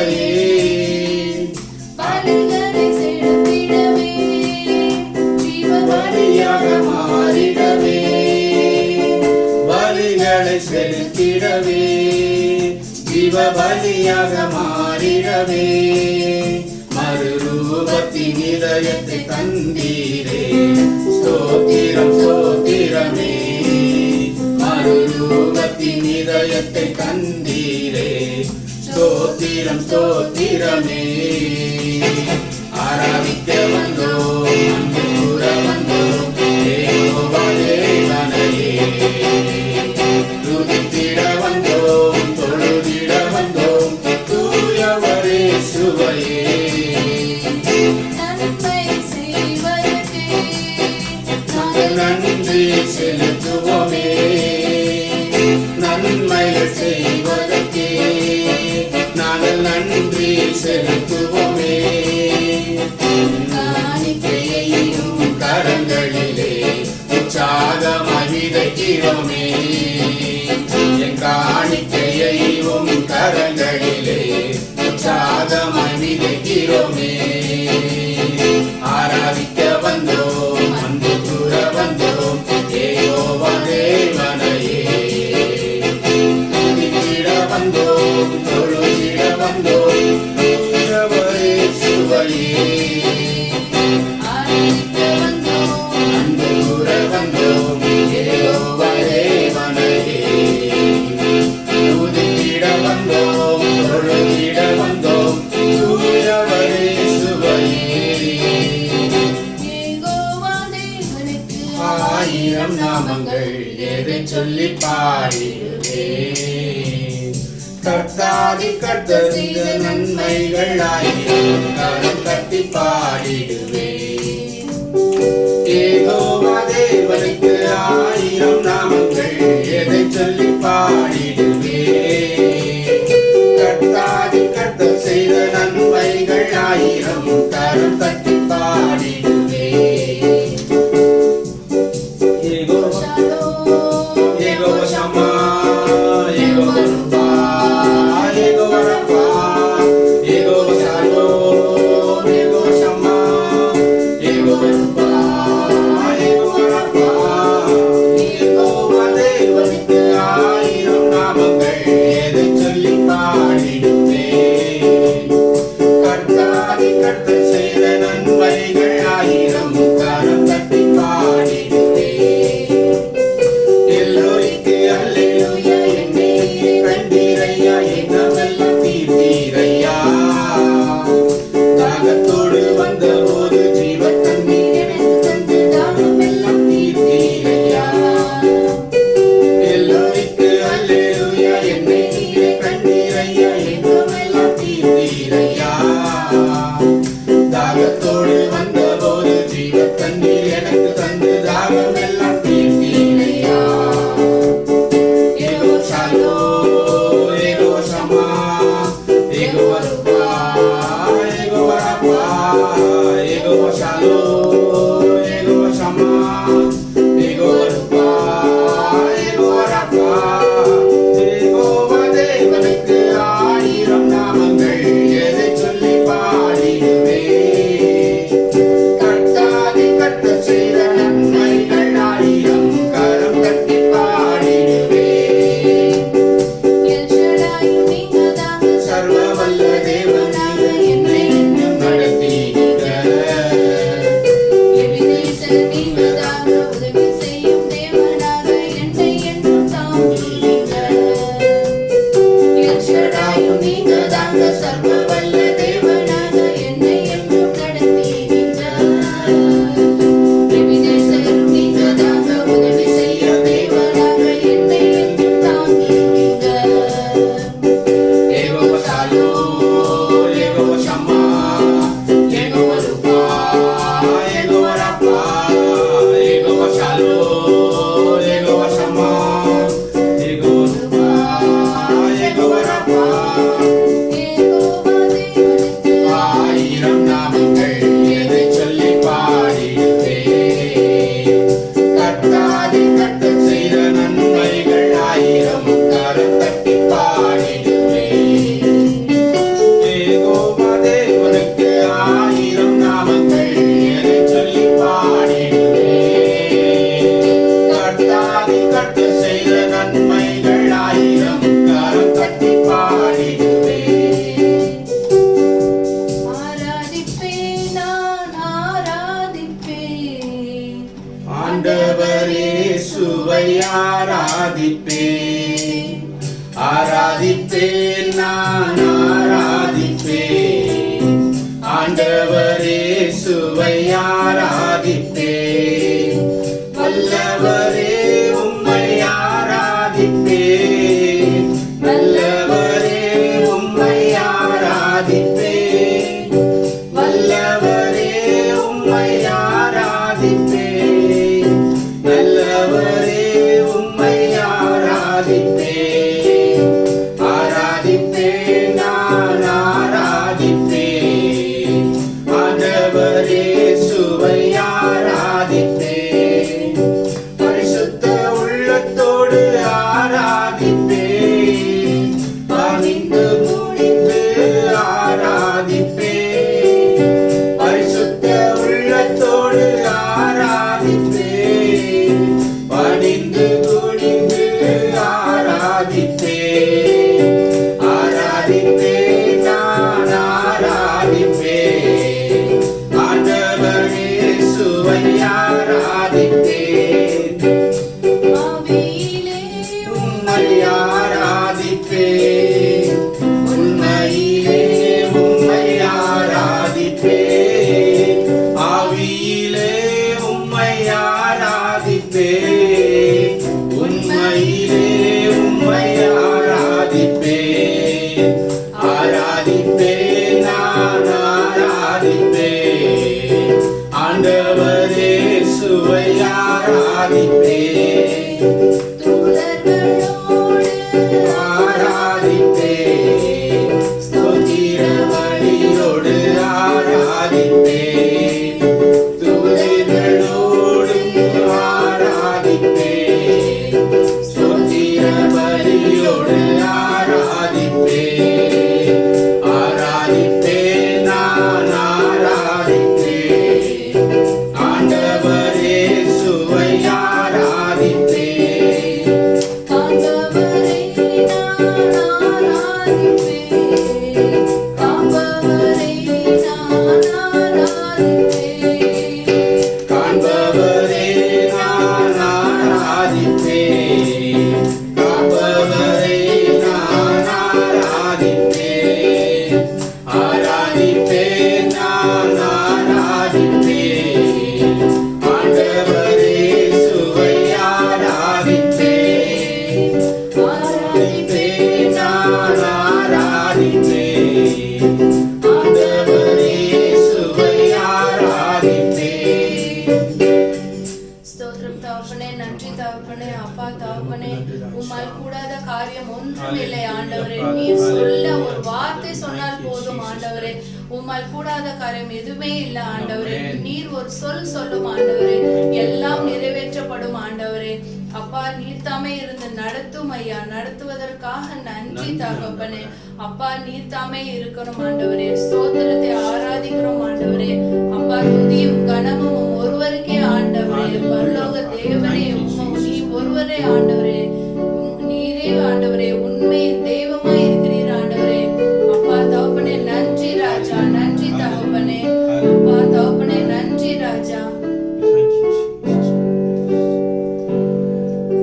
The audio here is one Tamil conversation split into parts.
சுவையே பலன்களை செலுத்திடவே ஜீவ பலியாக மாறிடவே பலிகளை செலுத்திடவே ஜீவ பலியாக மாறிடவே மறுரூபத்தின் இதயத்தை தந்தீரே ஸ்தோத்திரம் ஸ்தோத்திரமே மறுரூபத்தின் இதயத்தை தந்தீரே ஸ்தோத்திரம் ஸ்தோத்திரமே ஆராதிக்க வந்தோம் அன்பு கூற வந்தோம் யெகோவா தேவனையே துதித்திட வந்தோம் தொழுதிட வந்தோம் தூயவரே சுவையே நன்மை செய்வதற்கே நாங்கள் நன்றி செலுத்துவோமே நன்மைகள் செய்வதற்கே நாங்கள் நன்றி செலுத்துவோமே காணிக்கையையும் கரங்களிலே உற்சாகமாய் விதைக்கிறோமே என் காணிக்கையையும் கரங்களிலே உற்சாகமாய் விதைக்கிறோமே ஆராதிக்க வந்தோம் அன்பு கூற வந்தோம் யெகோவா தேவனையே துதித்திட வந்தோம் தொழுதிட வந்தோம் தூயவரே சுவையே ஆராதிக்க வந்தோம் அன்பு கூற வந்தோம் யெகோவா தேவனையே துதித்திட வந்தோம் தொழுதிட வந்தோம் தூயவரே சுவையே யெகோவா தேவனுக்கு ஆயிரம் நாமங்கள் எதை சொல்லி பாடிடுவே கர்த்தாதி கர்த்தர் செய்த நன்மைகள் ஆயிரம் கரம் தட்டி பாடிடுவே யெகோவா தேவனுக்கு ஆயிரம் நாமங்கள் எதை சொல்லி பாடிடுவே கர்த்தாதி கர்த்தர் செய்த நன்மைகள் ஆயிரம் கரம் தட்டி பாடிடுவே யெகோவா யெகோவா ஷம்மா யெகோவா ரூபா யெகோவா ரஃபா யெகோவா ஷாலோம் யெகோவா ஷம்மா யெகோவா ரூபா யெகோவா ரஃபா யெகோவா தேவனுக்கு ஆயிரம் நாமங்கள் எதை சொல்லி பாடிடுவே கர்த்தாதி கர்த்தர் செய்த நன்மைகள் ஆயிரம் கரம் தட்டி பாடிடுவே எல்லோரிக்கு அல்லேலூயா என்னை கண்டீரையா என்னவெல்லாம் தீர்த்தீரையா தாகத்தோடு வந்தபோது ஜீவ தண்ணீர் எனக்கு தந்து தாகமெல்லாம் தீர்த்தீரையா எல்லோரிக்கு அல்லேலூயா என்னை கண்டீரையா என்னவெல்லாம் தீர்த்தீரையா தாகத்தோடு வந்தபோது ஜீவ தண்ணீர் எனக்கு தந்து தாகமெல்லாம் தீர்த்தீரையா யெகோவா ஷாலோம் யெகோவா ஷம்மா யெகோவா ரூபா யெகோவா ரஃபா யெகோவா ஷாலோம் யெகோவா ஷம்மா யெகோவா ரூபா யெகோவா ரஃபா யெகோவா தேவனுக்கு ஆயிரம் நாமங்கள் எதை சொல்லி பாடிடுவே கர்த்தாதி கர்த்தர் செய்த நன்மைகள் ஆயிரம் கரம் தட்டி பாடிடுவே எல் ஷடாயும் நீங்கதாங்க சர்வ வல்ல தேவனாக என்னை இன்னும் நடத்தீங்க எபினேசர் நீங்கதாங்க உதவி செய்யும் தேவனாக என்னை என்றும் தாங்குவீங்க எல் ஷடாயும் நீங்கதாங்க சர்வ வல்ல தேவனாக என்னை என்றும் நடத்தீங்க எபினேசர் நீங்கதாங்க உதவி செய்யும் தேவனாக என்னை என்றும் தாங்குவீங்க யெகோவா ஷாலோம் யெகோவா ஷம்மா யெகோவா ரூபா யெகோவா ரஃபா யெகோவா ஷாலோம் யெகோவா ஷம்மா யெகோவா ரூபா யெகோவா ரஃபா யெகோவா இயேசுவை ஆராதிப்பேன், ஆராதிப்பேன், நான் ஆராதிப்பேன். ஆண்டவர் இயேசுவை ஆராதிப்பேன், வல்லவரே உம்மை ஆராதிப்பேன், நல்லவரே உம்மை ஆராதிப்பேன், வல்லவரே உம்மை ஆராதிப்பேன், நல்லவரே உம்மை ஆராதிப்பேன். ஆராதிப்பேன், நான் ஆராதிப்பேன். ஆண்டவர் இயேசுவை ஆராதிப்பேன், பரிசுத்த உள்ளத்தோடு ஆராதிப்பேன், பணிந்து முடிந்து ஆராதிப்பேன், பரிசுத்த உள்ளத்தோடு ஆராதிப்பேன், பணிந்து துணிந்து ஆராதிப்பேன். ஆராதிப்பேன், நான் ஆராதிப்பேன். ஆண்டவர் இயேசுவை ஆராதிப்பேன், ஆவியிலே உம்மை ஆராதிப்பேன், உண்மையிலே உம்மை ஆராதிப்பேன், ஆவியிலே உம்மை ஆராதிப்பேன், உண்மையிலே உம்மை ஆராதிப்பேன். ஆராதிப்பேன், நான் ஆராதிப்பேன். ஆண்டவர் இயேசுவை ஆராதிப்பேன், தூதர்களோடு ஆராதிப்பேன், ஸ்தோத்திர பலியோடு ஆராதிப்பேன், தூதர்களோடு ஆராதிப்பேன், ஸ்தோத்திர பலியோடு ஆராதிப்பேன். ஆராதிப்பேன், நான் ஆராதிப்பேன். ஆண்டவர் இயேசுவை ஆராதிப்பேன், காண்பவரை நான் ஆராதிப்பேன், காண்பவரை நான் ஆராதிப்பேன், காண்பவரே நான் ஆராதிப்பேன், காப்பவரே நான் ஆராதிப்பேன். ஆராதிப்பேன், நான் ஆராதிப்பேன். ஆண்டவர் இயேசுவை ஆராதிப்பேன், ஆராதிப்பேன், நான் ஆராதிப்பேன். ஆண்டவர் இயேசுவை ஆராதிப்பேன். ஸ்தோத்திரம் தகப்பனே, நன்றி தகப்பனே, அப்பா தகப்பனே, உம்மால் கூடாத காரியம் ஒன்றும் இல்லை ஆண்டவரே. நீர் சொல்ல ஒரு வார்த்தை சொன்னால் போதும் ஆண்டவரே, உம்மால் கூடாத காரியம் எதுவுமே இல்லை ஆண்டவரே. நீர் ஒரு சொல் சொல்லும் ஆண்டவரே, எல்லாம் நிறைவேற்றப்படும் ஆண்டவரே. அப்பா நீர் தாமே இருந்து நடத்தும் ஐயா, நடத்துவதற்காக நன்றி தகப்பனே. அப்பா நீர் தாமே இருக்கணும் ஆண்டவரே. ஸ்தோத்திரத்தை ஆராதிக்கிறோம் ஆண்டவரே. அப்பா துதியும் கனமும் ஒருவருக்கே ஆண்டவரே. பரலோக தேவனே நீ ஒருவரே ஆண்டவரே. நீரே ஆண்டவரே உண்மையின் தெய்வமாய் இருக்கிறீர் ஆண்டவரே. அப்பா தகப்பனே நன்றி ராஜா, நன்றி தகப்பனே. அப்பா தகப்பனே நன்றி ராஜா.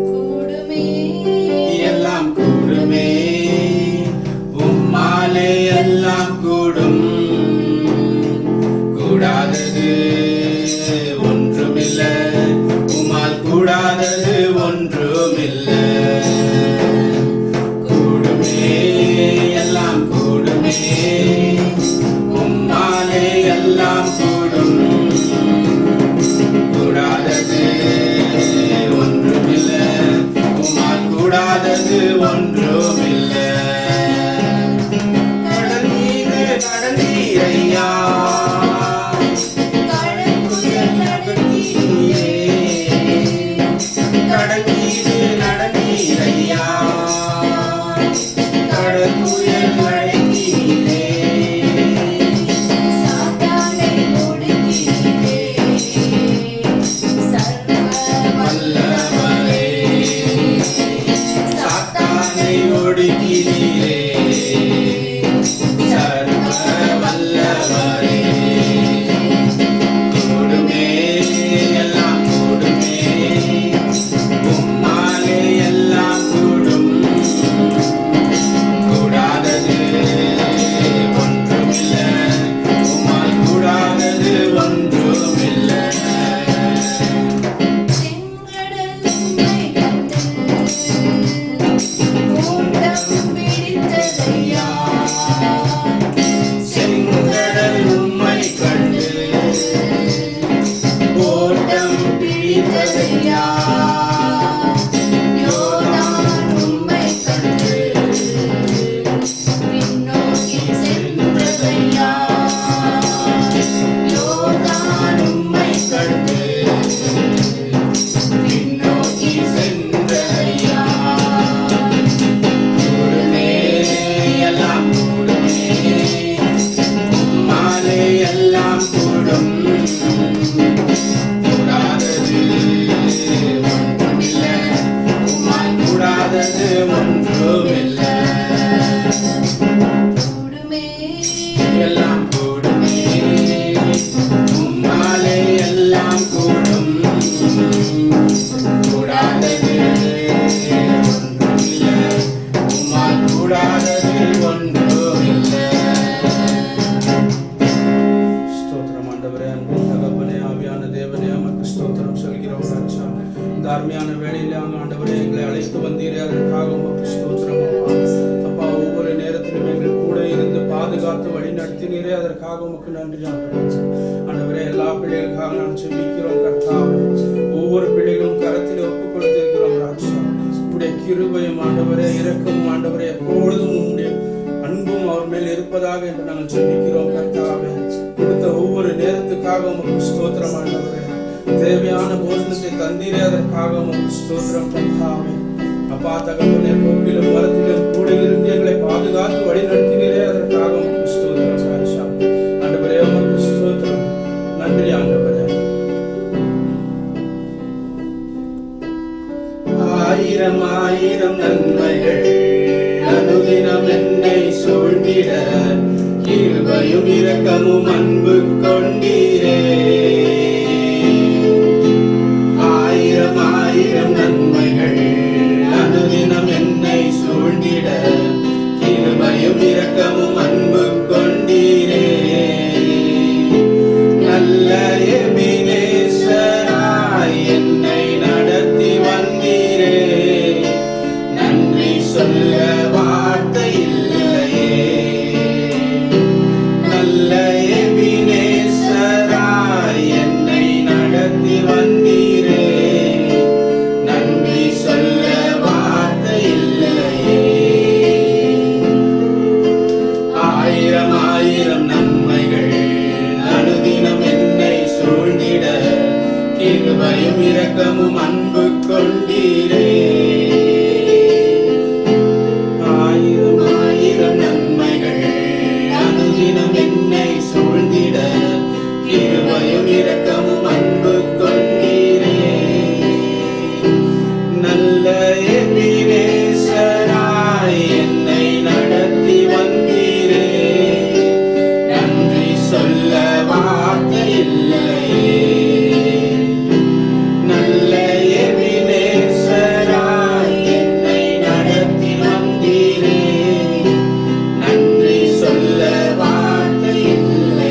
கூடுமே எல்லாம் கூடுமே, உம்மாலே எல்லாம் கூடும், கூடாதது ஒன்றுமில்ல, உம்மால் கூடாதது ஒன்றுமில்ல. கூடுமே, எல்லாம் கூடுமே, உம்மாலே எல்லாம் கூடும், கூடாதது ஒன்றுமில்ல, உம்மால் கூடாதது ஒன்றுமில்ல. கடல் மீது நடந்தீரையா, கடல் புயல் நடந்தீரே, கடல் மீது நடந்தீரையா, கடல் புயல் அழைத்தீரே, சாத்தானை ஒடுக்கினீரே, சர்வ வல்லவரே, சாத்தானை ஒடுக்கினீரே, சர்வ வல்லவரே. எல்லாம் கூடுமே உம்மாலே எல்லாம் கூடும் கூடாதது ஒன்றுமில்லை உம்மால் கூடாதது ஒன்றுமில்லை. ஸ்தோத்திரம் ஆண்டவரே, அன்பின் தகப்பனே, ஆவியான தேவனே, உமக்கு ஸ்தோத்திரம் சொல்கிறோம் ராஜா. இந்த அருமையான வேளையிலே ஆண்டவரே எங்களை அழைத்து வந்தீரே, அதற்காக உமக்கு ஸ்தோத்திரம் அப்பா. அப்பா, ஒவ்வொரு நேரத்திலும் எங்கள் கூட இருந்து பாதுகாத்து வழி நடத்தினீரே, அதற்காக உமக்கு நன்றி ஆண்டவரே. எல்லா பிள்ளைகளுக்காக நான் ஜெபிக்கிறோம் கர்த்தாவே. ஒவ்வொரு பிள்ளைகளும் கரத்தில் ஒப்புக் கொடுத்திருக்கிறோம் ராஜா. உம்முடைய கிருபையும் ஆண்டவரே, இரக்கமும் ஆண்டவரே, எப்பொழுதும் உம்முடைய அன்பும் அவர் மேல் இருப்பதாக என்று நாங்கள் ஜெபிக்கிறோம் கர்த்தாவே. கொடுத்த ஒவ்வொரு நேரத்துக்காக உமக்கு ஸ்தோத்திரம் ஆண்டவரே. தேவையான போஜனத்தை தந்தீரே, அதற்காக உமக்கு ஸ்தோத்திரம் கர்த்தாவே. அப்பா தகப்பனே, போக்கிலும் மரத்திலும் கூட இருந்து எங்களை பாதுகாத்து வழி நடத்தினீரே, அதற்காக உமக்கு ஸ்தோத்திரம் ராஜா. ஆண்டவரே, உமக்கு ஸ்தோத்திரம். நன்றி ஆண்டவரே. ஆயிரம் ஆயிரம் நன்மைகள் அனுதினம் என்னை சூழ்ந்திட கிருபையும் இரக்கமும் அன்பு கொண்டீரே. ஆயிரம் ஆயிரம் நன்மைகள் அனுதினம் என்னை சூழ்ந்திட கிருபையும் இரக்கமும் அன்பு கொண்டீரே. நல்ல எபினேசராய் என்னை நடத்தி வந்தீரே. நன்றி சொல்ல வார்த்தை இல்லையே. நல்ல எபினேசராய் என்னை நடத்தி வந்தீரே. நன்றி சொல்ல வார்த்தை இல்லையே. ஆயிரம் ஆயிரம் நன்மைகள் அனுதினம் என்னை சூழ்ந்திட கிருபையும் இரக்கமும் அன்பு கொண்டீரே. ஆயிரம் ஆயிரம் நன்மைகள் அனுதினம் என்னை சூழ்ந்திட கிருபையும் இரக்கமும் அன்பு கொண்டீரே. நல்ல எபினேசராய் என்னை நடத்தி வந்தீரே. நன்றி சொல்ல வார்த்தை இல்லையே. நல்ல எபினேசராய் என்னை நடத்தி வந்தீரே. நன்றி சொல்ல வார்த்தை இல்லையே.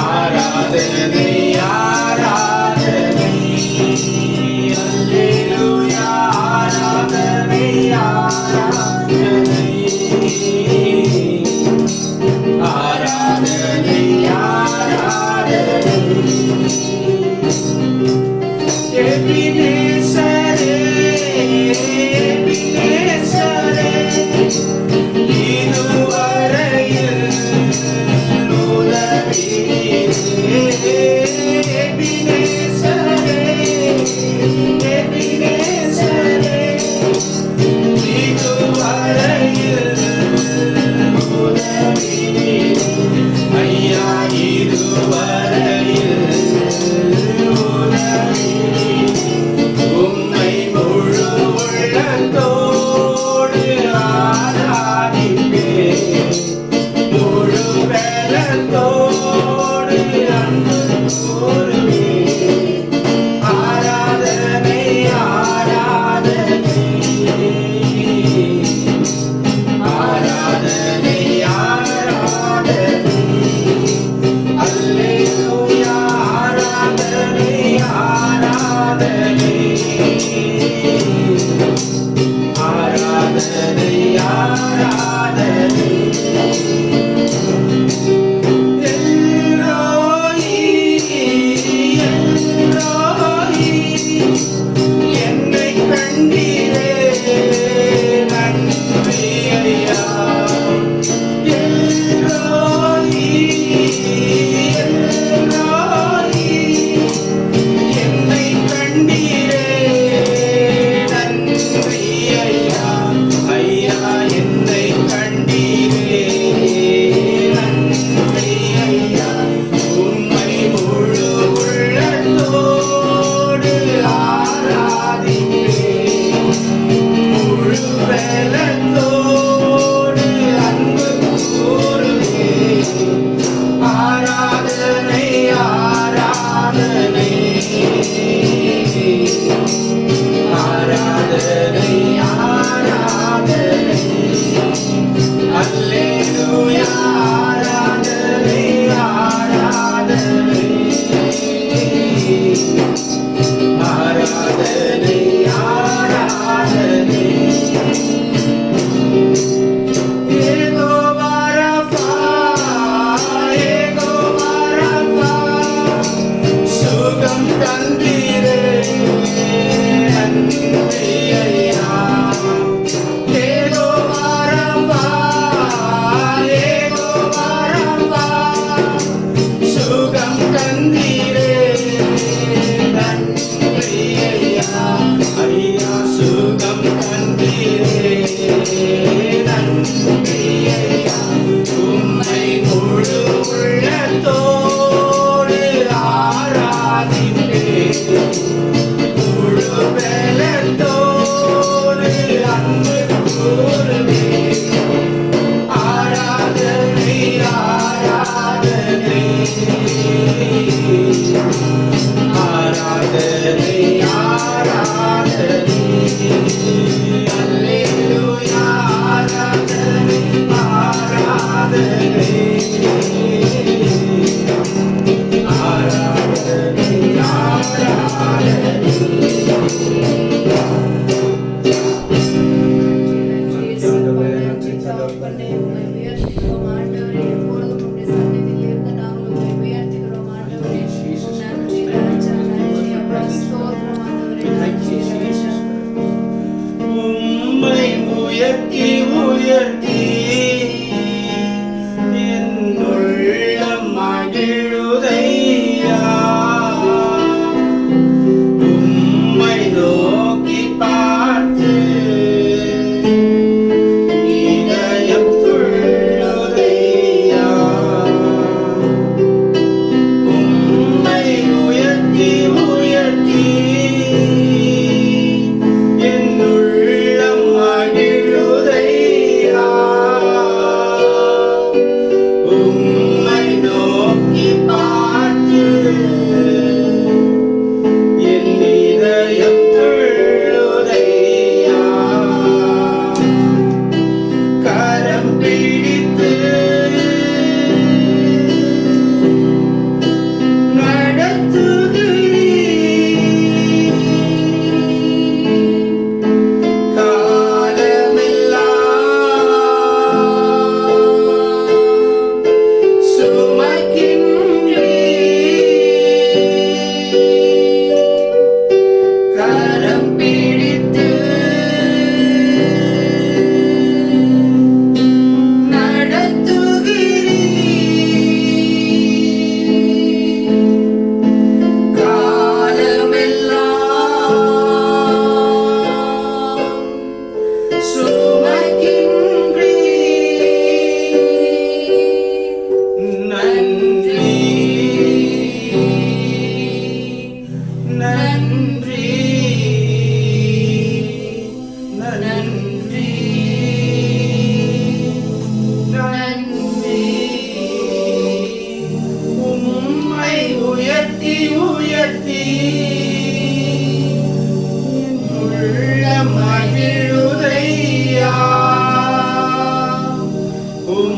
ஆராதனை ஆராதனை அல்லேலூயா ஆராதனை ஆராதனை ஆராதனை ஆராதனை எபினேசரே எபினேசரே இதுவரையில் உதவினீரே எபினேசரே எபினேசரே இதுவரையில் உதவினீரே ஐயா இதுவரையில் உம்மை முழு உள்ளத்தோடு ஆராதிப்பேன் முழு பலத்தோடு அன்பு கூறுவேன் ஆராதனை ஆராதனை ஆராதனை ஆராதனை அல்லேலூயா ஆராதனை ஆராதனை ஆராதனை ஆராதனை எல்லோயி எல்லோயி என்னை கண்டீரே நன்றி ஐயா எல்லோயி எல்லோயி என்னை கண்டீரே நன்றி ஐயா ஐயா என்னை கண்டீரே நன்றி ஐயா உம்மை முழு உள்ளத்தோடு ஆராதிப்பேன் முழு பலத்தோடு அன்பு கூறுவேன் ஆராதனை ஆராதனை ஆராதனை ஆராதனை அல்லேலூயா ஆராதனை ஆராதனை ஆராதனை ஆராதனை யெகோவா ரஃபா யெகோவா ரஃபா சுகம் தந்தீரே நன்றி ஐயா யெகோவா ரஃபா யெகோவா ரஃபா சுகம் தந்தீரே நன்றி ஐயா ஐயா சுகம் தந்தீரே நன்றி ஐயா உம்மை முழு உள்ளத்தோடு ஆராதிப்பேன் முழு பலத்தோடு அன்பு கூறுவேன் ஆராதனை ஆராதனை ஆராதனை ஆராதனை அல்லேலூயா ஆராதனை ஆராதனை ஆராதனை ஆராதனை நன்றி தகப்பனே உம்மை உயர்த்துகிறோம் ஆண்டவரே எப்பொழுதும் உம்முடைய சந்நிதியில் இருந்து நாங்கள் உம்மை உயர்த்துகிறோம் ஆண்டவரே நன்றி ராஜா நன்றி அப்பா ஸ்தோத்திரம் ஆண்டவரே நன்றி ராஜா உம்மை உயர்த்தி உயர்த்தி என்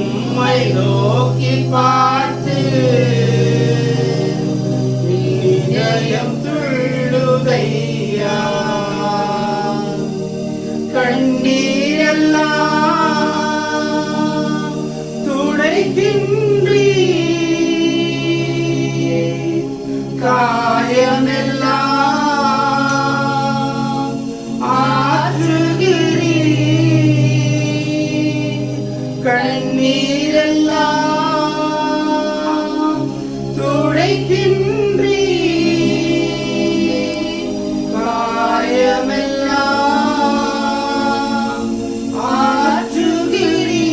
உம்மை நோக்கி பார்த்து இதயம் துள்ளுதையா. கண்ணீரெல்லாம் துடைக்கின்றீ, காயமெல்லாம் ஆற்றுகிறீ. கண்ணீரெல்லாம் துடைக்கின்றீ, காயமெல்லாம் ஆற்றுகிறீ.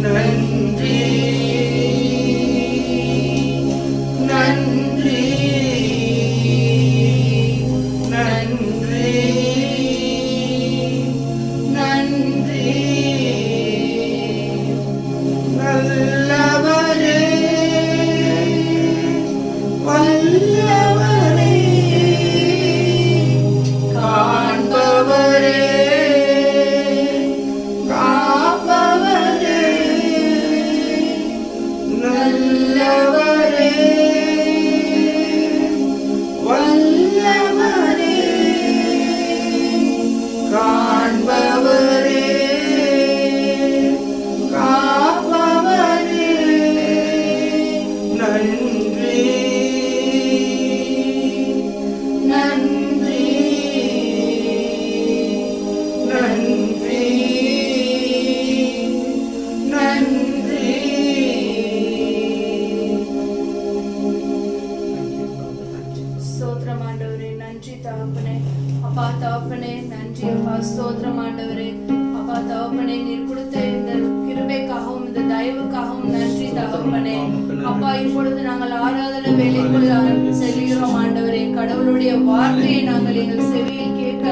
நன்றி நன்றி நன்றி நன்றி. நல்லவரே வல்லவரே காண்பவரே காப்பவரே. நல்லவரே வல்லவரே காண்பவரே காப்பவரே. நன்றி நன்றி நன்றி நன்றி. ஸ்தோத்திரம் ஆண்டவரே, நன்றி தகப்பனே. அப்பா தகப்பனே நன்றி அப்பா. ஸ்தோத்திரம் ஆண்டவரே. அப்பா தகப்பனே, நீர் கொடுத்த இந்த கிருபைக்காகவும் இந்த தயவுக்காகவும் நன்றி தகப்பனே. அப்பா இப்பொழுது நாங்கள் ஆராதனை வேலைக்குள் செல்கிறோம் ஆண்டவரே. கடவுளுடைய வார்த்தையை நாங்கள் எங்கள் செவியில் கேட்க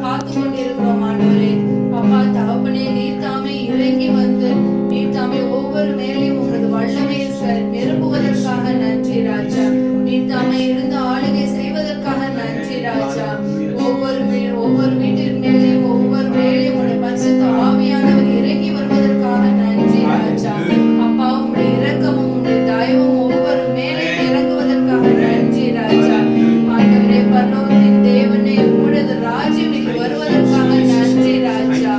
காத்து கொண்டிருக்கிறோம் ஆண்டவரே. அப்பா தகப்பனே, நீர் தாமே இறங்கி வந்து நீர் தாமே ஒவ்வொரு மேலையும் உங்களது வல்லமையை நிரப்புவதற்காக நன்றி ராஜா. நீர் தாமே இருந்து ஆளுகை செய்வதற்காக நன்றி ராஜா. ஒவ்வொரு வீட்டின் மேலேயும் ஒவ்வொரு வேலையும் உடைய பரிசுத்த ஆவியானவர் இறங்கி வருவதற்காக நன்றி ராஜா. அப்பா உங்களுடைய இரக்கமும் உங்களுடைய தயவும் ஒவ்வொரு மேலையும் இறங்குவதற்காக நன்றி ராஜா. ஆண்டவரே, பரலோகத்தின் தேவனே, உங்களது ராஜ்யம் இங்கு வருவதற்காக நன்றி ராஜா.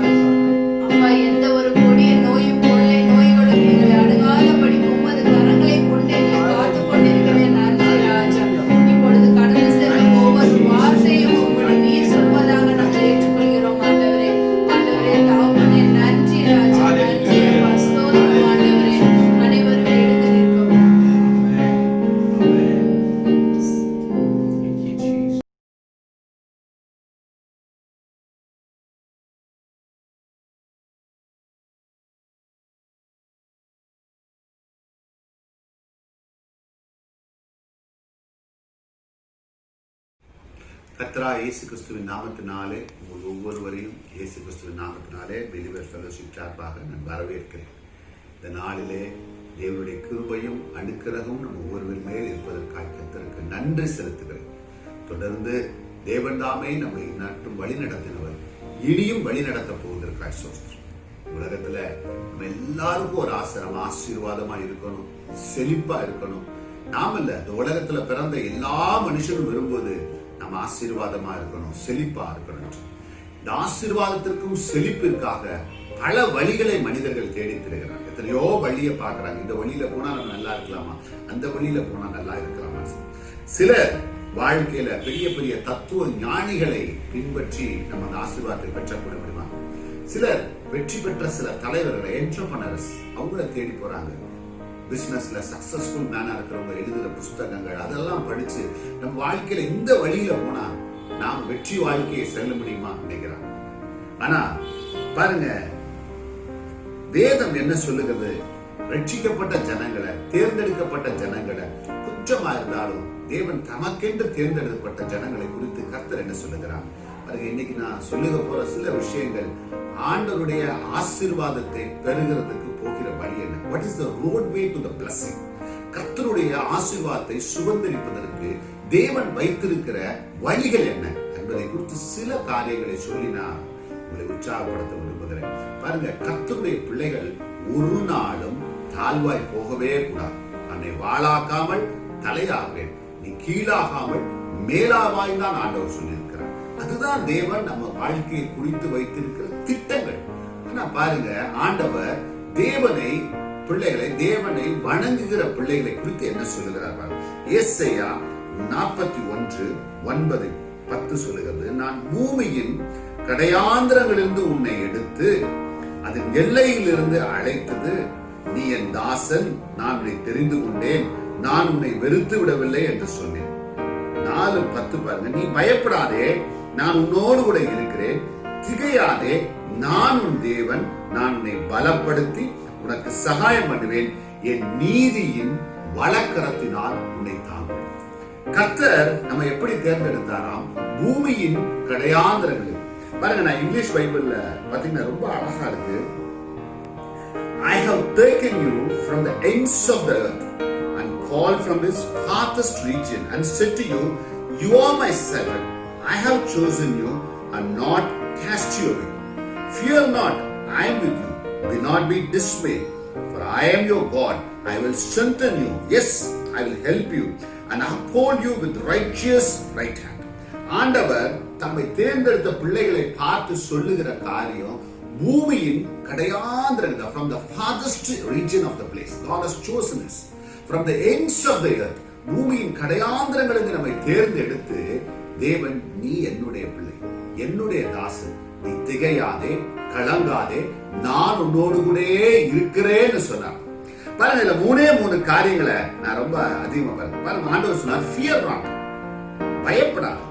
அப்பா எந்த ஒரு கொடிய நோயும் கொள்ளை நோய்களும் எங்களை அணுகாதபடி உமது கரங்களை கொண்டு எங்களை காத்துக் கொண்டிருக்கிறேன் நன்றி ராஜா. இப்பொழுது கடந்து செல்லும் ஒவ்வொரு வார்த்தையும் உங்களுடைய நீர் சொல்வதாக நாங்கள் ஏற்றுக்கொள்கிறோம் ஆண்டவரே. ஆண்டவரே தகப்பனே நன்றி ராஜா. நன்றி அப்பா. ஸ்தோத்திரம் ஆண்டவரே. அனைவரும் எழுந்து நிற்கவும். கர்த்தராகிய இயேசு கிறிஸ்துவின் நாமத்தினாலே உங்கள் ஒவ்வொருவரையும் இயேசு கிறிஸ்துவின் நாமத்தினாலே பெலிவர் ஃபெலோஷிப் சார்பாக நான் வரவேற்கிறேன். இந்த நாளிலே தேவனுடைய கிருபையும் அனுக்கிரகமும் நம்ம ஒவ்வொருவர் மேல் இருப்பதற்காக கர்த்தருக்கு நன்றி செலுத்துகிறேன். தொடர்ந்து தேவன் தாமே நம்மை நாட்டும் வழி நடத்தினவர், இனியும் வழி நடத்த போவதற்காக சோஸ்திரம். உலகத்துல நம்ம எல்லாருக்கும் ஒரு ஆசை, நம்ம ஆசீர்வாதமா இருக்கணும், செழிப்பா இருக்கணும். நாம இல்ல, இந்த உலகத்துல பிறந்த எல்லா மனுஷனும் வரும்போது நம்ம ஆசீர்வாதமா இருக்கணும், செழிப்பா இருக்கணும். இந்த ஆசீர்வாதத்திற்கும் செழிப்பிற்காக பல வழிகளை மனிதர்கள் தேடி திரிகிறாங்க. எத்தனையோ வழியை பார்க்கறாங்க. இந்த வழியில போனா நம்ம நல்லா இருக்கலாமா, அந்த வழியில போனா நல்லா இருக்கலாமா. சிலர் வாழ்க்கையில பெரிய பெரிய தத்துவ ஞானிகளை பின்பற்றி நம்ம அந்த ஆசீர்வாதத்தை பெற்றக்கூட முடியுமா. சிலர் வெற்றி பெற்ற சில தலைவர்கள், என்டர்பிரனர்ஸ், அவங்கள தேடி போறாங்க. பிசினஸ்ல சக்சஸ்ஃபுல் மேனா இருக்கிறவங்க எழுதுற புஸ்தகங்கள் அதெல்லாம் படிச்சு நம்ம வாழ்க்கையில இந்த வழியில போனா நாம் வெற்றி வாழ்க்கையை செல்ல முடியுமா நினைக்கிறாங்க. ஆனா பாருங்க, வேதம் என்ன சொல்லுகிறது? ரட்சிக்கப்பட்ட ஜனங்களை, தேர்ந்தெடுக்கப்பட்ட ஜனங்களை, குற்றமா இருந்தாலும் தேவன் தமக்கென்று தேர்ந்தெடுக்கப்பட்ட ஜனங்களை குறித்து கர்த்தர் என்ன சொல்லுகிறார்? இன்னைக்கு நான் சொல்லுக போற சில விஷயங்கள் ஆண்டவருடைய ஆசீர்வாதத்தை பெறுகிறதுக்கு போகிற வழி என்ன? What is the roadway to the blessing? கர்த்தருடைய ஆசீர்வாதத்தை சுதந்திரிப்பதற்கு தேவன் வைத்திருக்கிற வழிகள் என்ன என்பதை குறித்து சில காரியங்களை சொல்லி நான் உங்களை உற்சாகப்படுத்த விரும்புகிறேன். விரும்புகிறேன். பாருங்க, கர்த்தருடைய பிள்ளைகள் ஒரு நாளும் தாழ்வாய் போகவே கூடாது. என்னை வாளாக்காமல் தலையாகுவேன், நீ கீழாகாமல் மேலாவாய் தான் ஆண்டவர் சொல்லியிருக்கிறார். அதுதான் தேவன் நம்ம வாழ்க்கையை குறித்து வைத்திருக்கிற திட்டங்கள். ஆனா பாருங்க, ஆண்டவர் தேவனை வணங்குகிற பிள்ளைகளை குறித்து என்ன சொல்லுகிறார்? ஏசாயா 41:9-10 சொல்லுகிறது, நான் பூமியின் கடையாந்திரங்களிலிருந்து உன்னை எடுத்து அதன் எல்லையிலிருந்து அழைத்தது நீ என் தாசன், நான் உன்னை தெரிந்து கொண்டேன், நான் உன்னை வெறுத்து விடவில்லை என்று சொன்னேன். 4:10 பாருங்க, நீ பயப்படாதே, நான் உன்னோடு கூட இருக்கிறேன், திகையாதே, நான் உன் தேவன், நான் உன்னை பலப்படுத்தி உனக்கு சகாயம் பண்ணுவேன், என் நீதியின் வலக்கரத்தினால் உன்னை தாங்குவேன். கர்த்தர் நம்ம எப்படி தேர்ந்தெடுத்தாராம்? பூமியின் கடையாந்திரங்களில். பாருங்க, நான் இங்கிலீஷ் பைபிள்ல பாத்தீங்கன்னா ரொம்ப அழகா இருக்கு. I have taken you from the ends of the earth and called from this farthest region and said to you, you are my servant, I have chosen you and not cast you away. Fear not, I am with you. Do not be dismayed, for I am your God. I will strengthen you. Yes, I will help you and uphold you with righteous right hand. ஆண்டவர் தம்மை தேர்ந்தெடுத்த பிள்ளைகளை பார்த்து சொல்லுகிற காரியம், பூமியின் கடையாந்திரங்கள், from the farthest region of the place God has chosen us, from the ends of the earth, பூமியின் கடையாந்திரங்களிலிருந்து நம்மை தேர்ந்தெடுத்து, தேவன், நீ என்னுடைய பிள்ளை, என்னுடைய தாசன், நீ திகையாதே, கலங்காதே, நான் உன்னோடு கூட இருக்கிறேன்னு சொன்னார். பாருங்க, இதுல 3 காரியங்களை நான் ரொம்ப அதிகமா பாருங்க. ஆண்டவர் சொன்னார், fear not, பயப்படாது.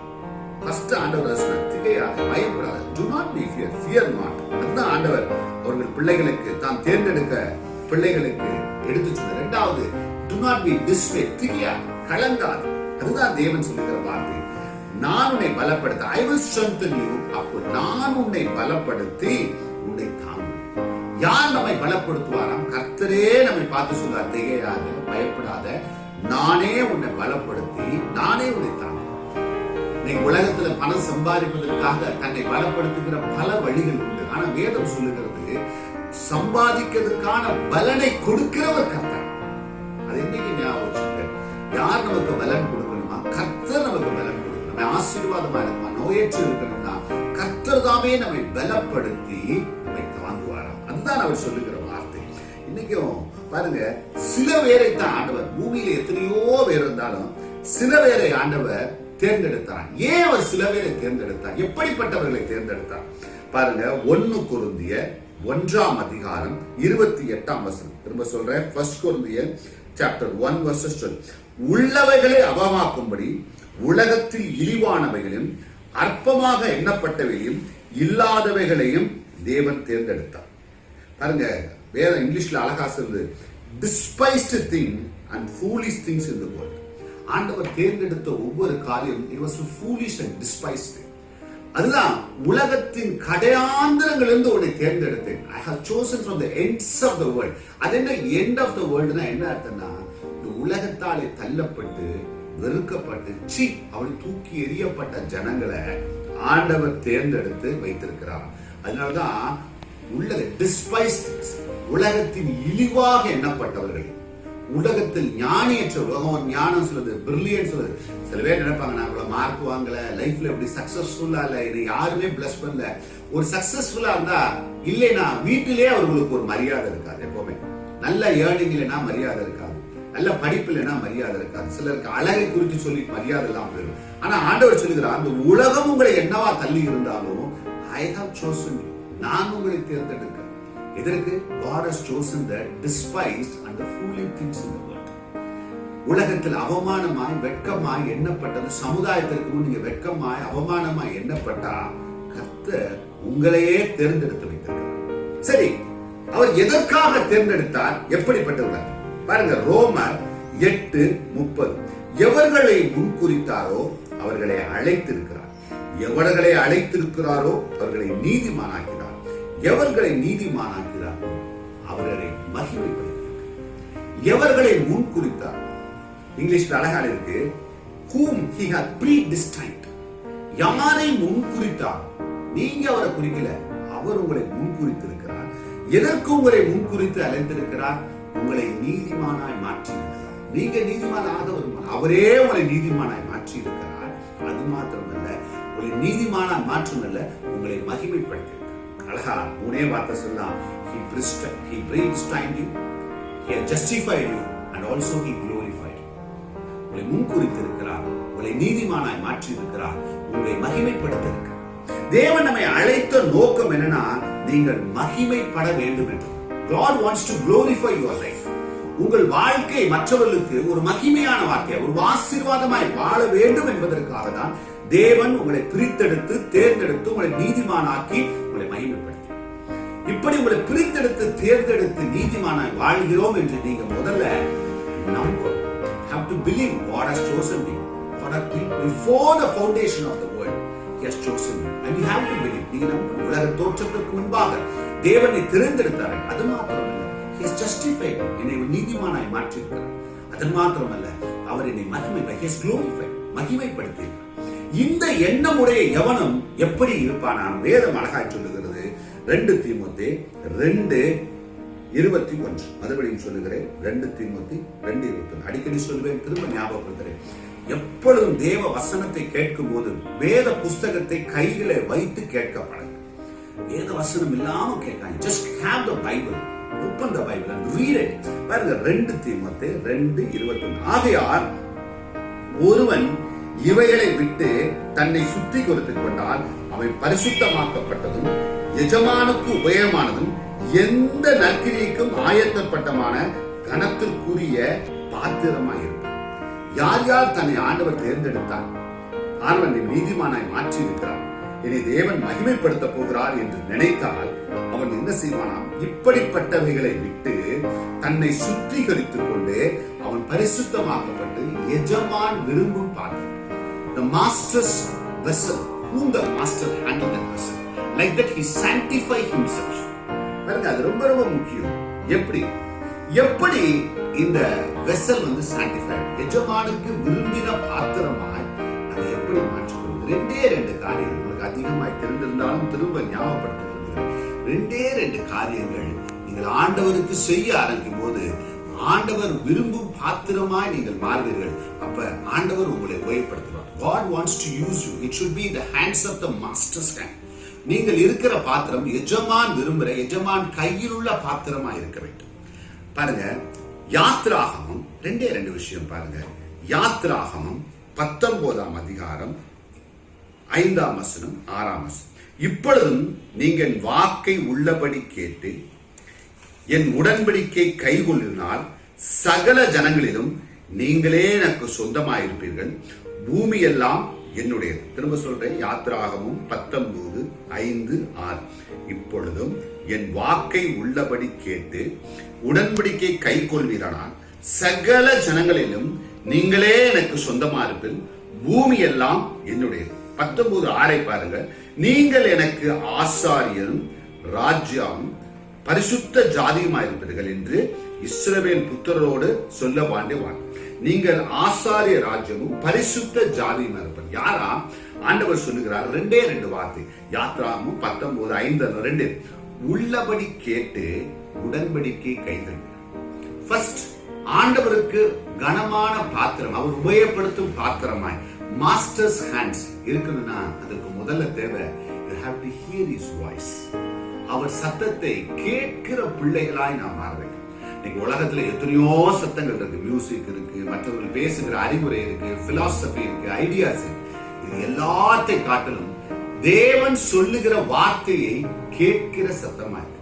ஃபர்ஸ்ட் ஆண்டவர் சொன்னார், திகையாதே, பயப்படாது. do not be fear not. அதுதான் ஆண்டவர் அவர்கள் பிள்ளைகளுக்கு, தான் தேர்ந்தெடுக்க பிள்ளைகளுக்கு எடுத்து சொன்னார். 2வது, do not be dismayed, திகையாதே, கலங்காது. அதுதான் தேவன் சொல்லுகிற வார்த்தை. நான் உன்னை பலப்படுத்த, I will strengthen you. அப்போ நான் உன்னை பலப்படுத்தி உன்னை தாங்குவேன். யார் நம்மை பலப்படுத்துவாராம்? கர்த்தரே நம்மை பார்த்து சொல்றார், திகையாத, பயப்படாத, நானே உன்னை பலப்படுத்தி நானே உன்னை தாங்குவேன். இன்னைக்கு உலகத்துல பணம் சம்பாதிப்பதற்காக தன்னை பலப்படுத்துகிற பல வழிகள் உண்டு. ஆனா வேதம் சொல்லுகிறது, சம்பாதிக்கிறதுக்கான பலனை கொடுக்கிறவர் கர்த்தர். அது இன்னைக்கு ஞாபகம் வச்சுக்க. யார் நமக்கு பலன் கொடுக்கணுமா? கர்த்தர் நமக்கு பலன் கொடுக்கணும். நம்ம ஆசீர்வாதமா இருக்கணுமா, நோயற்று இருக்கணும்னா கர்த்தர் தாமே நம்மை பலப்படுத்தி நம்மை தாங்குவாராம். அதுதான் அவர் சொல்லுகிற வார்த்தை. இன்னைக்கும் பாருங்க, சில பேரை தான் ஆண்டவர், பூமியில எத்தனையோ பேர் இருந்தாலும் சில பேரை ஆண்டவர் தேர்ந்தெடுத்தார். ஏன் அவர் சில பேரை தேர்ந்தெடுத்தார்? எப்படிப்பட்டவர்களை தேர்ந்தெடுத்தார்? பாருங்க, 1 கொரிந்தியர் 1:28. திரும்ப சொல்றேன், 1 கொரிந்தியர் chapter 1:12. உள்ளவைகளை அவமாக்கும்படி உலகத்தில் இழிவானவைகளையும் அற்பமாக எண்ணப்பட்டவையும் இல்லாதவைகளையும் தேவன் தேர்ந்தெடுத்தார். பாருங்க, வேற இங்கிலீஷ்ல அழகா சொல்லுது, despised thing and foolish things in the world. ஆண்டவர் தேர்ந்தெடுத்த ஒவ்வொரு காரியம், it was foolish and despised thing. அதுதான் உலகத்தின் கடையாந்திரங்களிலிருந்து உன்னை தேர்ந்தெடுத்தேன். I have chosen from the ends of the world. அது என்ன end of the world? என்ன அர்த்தம்னா, இந்த உலகத்தாலே தள்ளப்பட்டு வெறுக்கப்பட்டு அவளை தூக்கி எறியப்பட்ட ஜனங்களை ஆண்டவர் தேர்ந்தெடுத்து வைத்திருக்கிறார். அதனாலதான் உலகத்தின் இழிவாக எண்ணப்பட்டவர்கள், உலகத்தில் ஞானியற்ற உலகம், ஞானம் சொல்லுது, பிரில்லியன்ட் சொல்லுது. சில பேர் நினைப்பாங்க, நான் இவ்வளவு மார்க் வாங்கல, லைஃப்ல எப்படி சக்சஸ்ஃபுல்லா இல்ல, என்னை யாருமே பிளஸ் பண்ணல. ஒரு சக்சஸ்ஃபுல்லா இருந்தா இல்லைன்னா வீட்டிலே அவர்களுக்கு ஒரு மரியாதை இருக்காது. எப்பவுமே நல்ல ஏர்னிங் இல்லைன்னா மரியாதை இருக்காது, நல்ல படிப்பு இல்லைன்னா மரியாதை இருக்காது, சிலருக்கு அழகை குறித்து சொல்லி மரியாதை எல்லாம் போயிடும். ஆனா ஆண்டவர் சொல்லுகிறார், அந்த உலகம் உங்களை என்னவா தள்ளி இருந்தாலும் I have chosen you, நான் உங்களை தேர்ந்தெடுக்கிறேன். எதற்கு? God has chosen the despised and the foolish things in the world. உலகத்தில் அவமானமாய் வெட்கமாய் எண்ணப்பட்டது, சமுதாயத்திற்கு முன் நீங்க வெட்கமாய் அவமானமாய் எண்ணப்பட்டா கர்த்தர் உங்களையே தேர்ந்தெடுத்து வைத்திருக்கிறார். சரி, அவர் எதற்காக தேர்ந்தெடுத்தார்? எப்படிப்பட்டவர் பாருங்க, ரோமர் 8:30. எவர்களை முன்குறித்தாரோ அவர்களை அழைத்திருக்கிறார், எவர்களை அழைத்திருக்கிறாரோ அவர்களை நீதிமானாக்கிறார், எவர்களை நீதிமானாக்கிறாரோ அவர்களை மகிமைப்படுத்தினார். எவர்களை முன்குறித்தார், இங்கிலீஷ்ல அழகாக இருக்கு, whom he had predestined. யாரை முன்குறித்தார்? நீங்க அவரை குறிக்கல, அவர் உங்களை முன்குறித்திருக்கிறார். எதற்கு உங்களை முன்குறித்து அழைத்திருக்கிறார்? உங்களை நீதிமானாய் மாற்றி இருக்கிறார். நீங்க நீதிமானாக வருமானம் அவரே உங்களை நீதிமானாய் மாற்றி இருக்கிறார். அது மாத்திரமல்ல, உங்களை நீதிமானாய் மாற்றமல்ல, உங்களை மகிமைப்படுத்தி அழகா 3 வார்த்தை சொல்லலாம். He predestined you, He justified you, and also He glorified you. உங்களை முன்குறித்திருக்கிறார், உங்களை நீதிமானாய் மாற்றி இருக்கிறார், உங்களை மகிமைப்படுத்தியிருக்கிறார். தேவன் நம்மை அழைத்த நோக்கம் என்னன்னா, நீங்கள் மகிமைப்பட வேண்டும் என்று. God wants to glorify your life. உங்கள் வாழ்க்கை மற்றவர்களுக்கு ஒரு மகிமையான வாழ்க்கை, ஒரு ஆசீர்வாதமாய் வாழ வேண்டும் என்பதற்காக தான் தேவன் உங்களை பிரித்தெடுத்து தேர்ந்தெடுத்து உங்களை நீதிமானாக்கி உங்களை மகிமைப்படுத்தி. இப்படி உங்களை பிரித்தெடுத்து தேர்ந்தெடுத்து நீதிமானாய் வாழ்கிறோம் என்று நீங்க முதல்ல நம்பணும். Have to believe God has chosen you. God has before the foundation of the world He has chosen you, and you have to believe. நீங்க நம்பணும். உலக தோற்றத்துக்கு முன்பாக தேவனை தேர்ந்தெடுத்தார். அது மாத்திரமல்ல, He has justified you. என்னை நீதிமானாய் மாற்றியிருக்கிறார். அது மாத்திரமல்ல, அவர் என்னை He has glorified, மகிமைப்படுத்தியிருக்கிறார். இந்த எண்ணமுடைய எவனும் எப்படி இருப்பானாம்? வேதம் அழகாய் சொல்லுகிறது. 2 தீமோத்தேயு 2:21 மறுபடியும் சொல்லுகிறேன். 2 தீமோத்தேயு 2:21 அடிக்கடி சொல்லுவேன், திரும்ப ஞாபகப்படுத்துறேன். எப்பொழுதும் தேவ வசனத்தை கேட்கும் போது வேத புஸ்தகத்தை கைகளை வைத்து கேட்கப்படும். வேத வசனம் இல்லாம கேட்காங்க. Just have the Bible, open the Bible and read it. பாருங்க 2 தீமோத்தேயு 2:21 ஆகையால் ஒருவன் இவைகளை விட்டு தன்னை சுத்திகரித்துக் கொண்டால் அவன் பரிசுத்தமாக்கப்பட்டதும் எஜமானுக்கு உபயோகமானதும் எந்த நற்கிரியைக்கும் ஆயத்தப்பட்டமான கனத்திற்குரிய பாத்திரமாயிருப்பான். யார் யார் தன்னை ஆண்டவர் தேர்ந்தெடுத்தார், ஆண்டவன் நீதிமானாய் மாற்றி இருக்கிறார், என்னை தேவன் மகிமைப்படுத்த போகிறார் என்று நினைத்தால் அவன் என்ன செய்வானாம்? இப்படிப்பட்டவைகளை விட்டு தன்னை சுத்திகரித்துக் கொண்டு அவன் பரிசுத்தமாக்கப்பட்டு எஜமான் விரும்பும் பாத்திரம். The master's vessel, whom the master handled that vessel, like that he sanctified himself. பாருங்க, அது ரொம்ப ரொம்ப முக்கியம். எப்படி இந்த வெசல் வந்து sanctified, எஜமானுக்கு விரும்பின பாத்திரமாய் அதை எப்படி மாற்றிக்கொள்வது? 2 காரியங்கள் உங்களுக்கு அதிகமாய் தெரிந்திருந்தாலும் திரும்ப ஞாபகப்படுத்த விரும்புகிறேன். 2 காரியங்கள் நீங்கள் ஆண்டவருக்கு செய்ய ஆரம்பிக்கும் போது ஆண்டவர் விரும்பும் பாத்திரமாய் நீங்கள் மாறுவீர்கள். அப்ப ஆண்டவர் உங்களை உபயோகப்படுத்துவார். God wants to use you. It should be the hands of the master's hand. நீங்கள் இருக்கிற பாத்திரம் எஜமான் விரும்புகிற, எஜமான் கையில் உள்ள பாத்திரமா இருக்க வேண்டும். பாருங்க, யாத்ராகமம் 2 விஷயம் பாருங்க. யாத்ராகமம் 19ஆம் அதிகாரம் 5ஆம் வசனம் 6ஆம் வசனம். இப்பொழுதும் நீங்கள் வாக்கை உள்ளபடி கேட்டு என் உடன்படிக்கை கைகொள்ளினால் சகல ஜனங்களிலும் நீங்களே எனக்கு சொந்தமாயிருப்பீர்கள், பூமி எல்லாம் என்னுடையது. திரும்ப சொல்றேன், யாத்ராகமும் 19:5-6. இப்பொழுதும் என் வாக்கை உள்ளபடி கேட்டு உடன்படிக்கை கைகொள்வீரானால் சகல ஜனங்களிலும் நீங்களே எனக்கு சொந்தமா இருப்பீர்கள், பூமி எல்லாம் என்னுடையது. 19:6 பாருங்க. நீங்கள் எனக்கு ஆசாரியரும் ராஜ்யமும் பரிசுத்த ஜாதியுமாயிருப்பீர்கள் என்று இஸ்ரவேல் புத்திரரோடு சொல்ல வாண்டேன். நீங்கள் ஆசாரிய ராஜ்யமும் பரிசுத்த ஜாதியும் இருப்பது. யாரா? ஆண்டவர் சொல்லுகிறார். 2 வார்த்தை. யாத்ராகமம் 19:5-2 உள்ளபடி கேட்டு உடன்படிக்கை கைகள். ஃபர்ஸ்ட், ஆண்டவருக்கு கனமான பாத்திரம், அவர் உபயோகப்படுத்தும் பாத்திரமாய் மாஸ்டர்ஸ் ஹேண்ட்ஸ் இருக்கணும்னா அதுக்கு முதல்ல தேவை you have to hear his voice. அவர் சத்தத்தை கேட்கிற பிள்ளைகளாய் நாம் மாற வேண்டும். இன்னைக்கு உலகத்துல எத்தனையோ சத்தங்கள் இருக்கு. மியூசிக் இருக்கு, மற்றவர்கள் பேசுகிற அறிவுரை இருக்கு, பிலாசபி இருக்கு, ஐடியாஸ் இருக்கு. இது எல்லாத்தையும் காட்டிலும் தேவன் சொல்லுகிற வார்த்தையை கேட்கிற சத்தமா இருக்கு.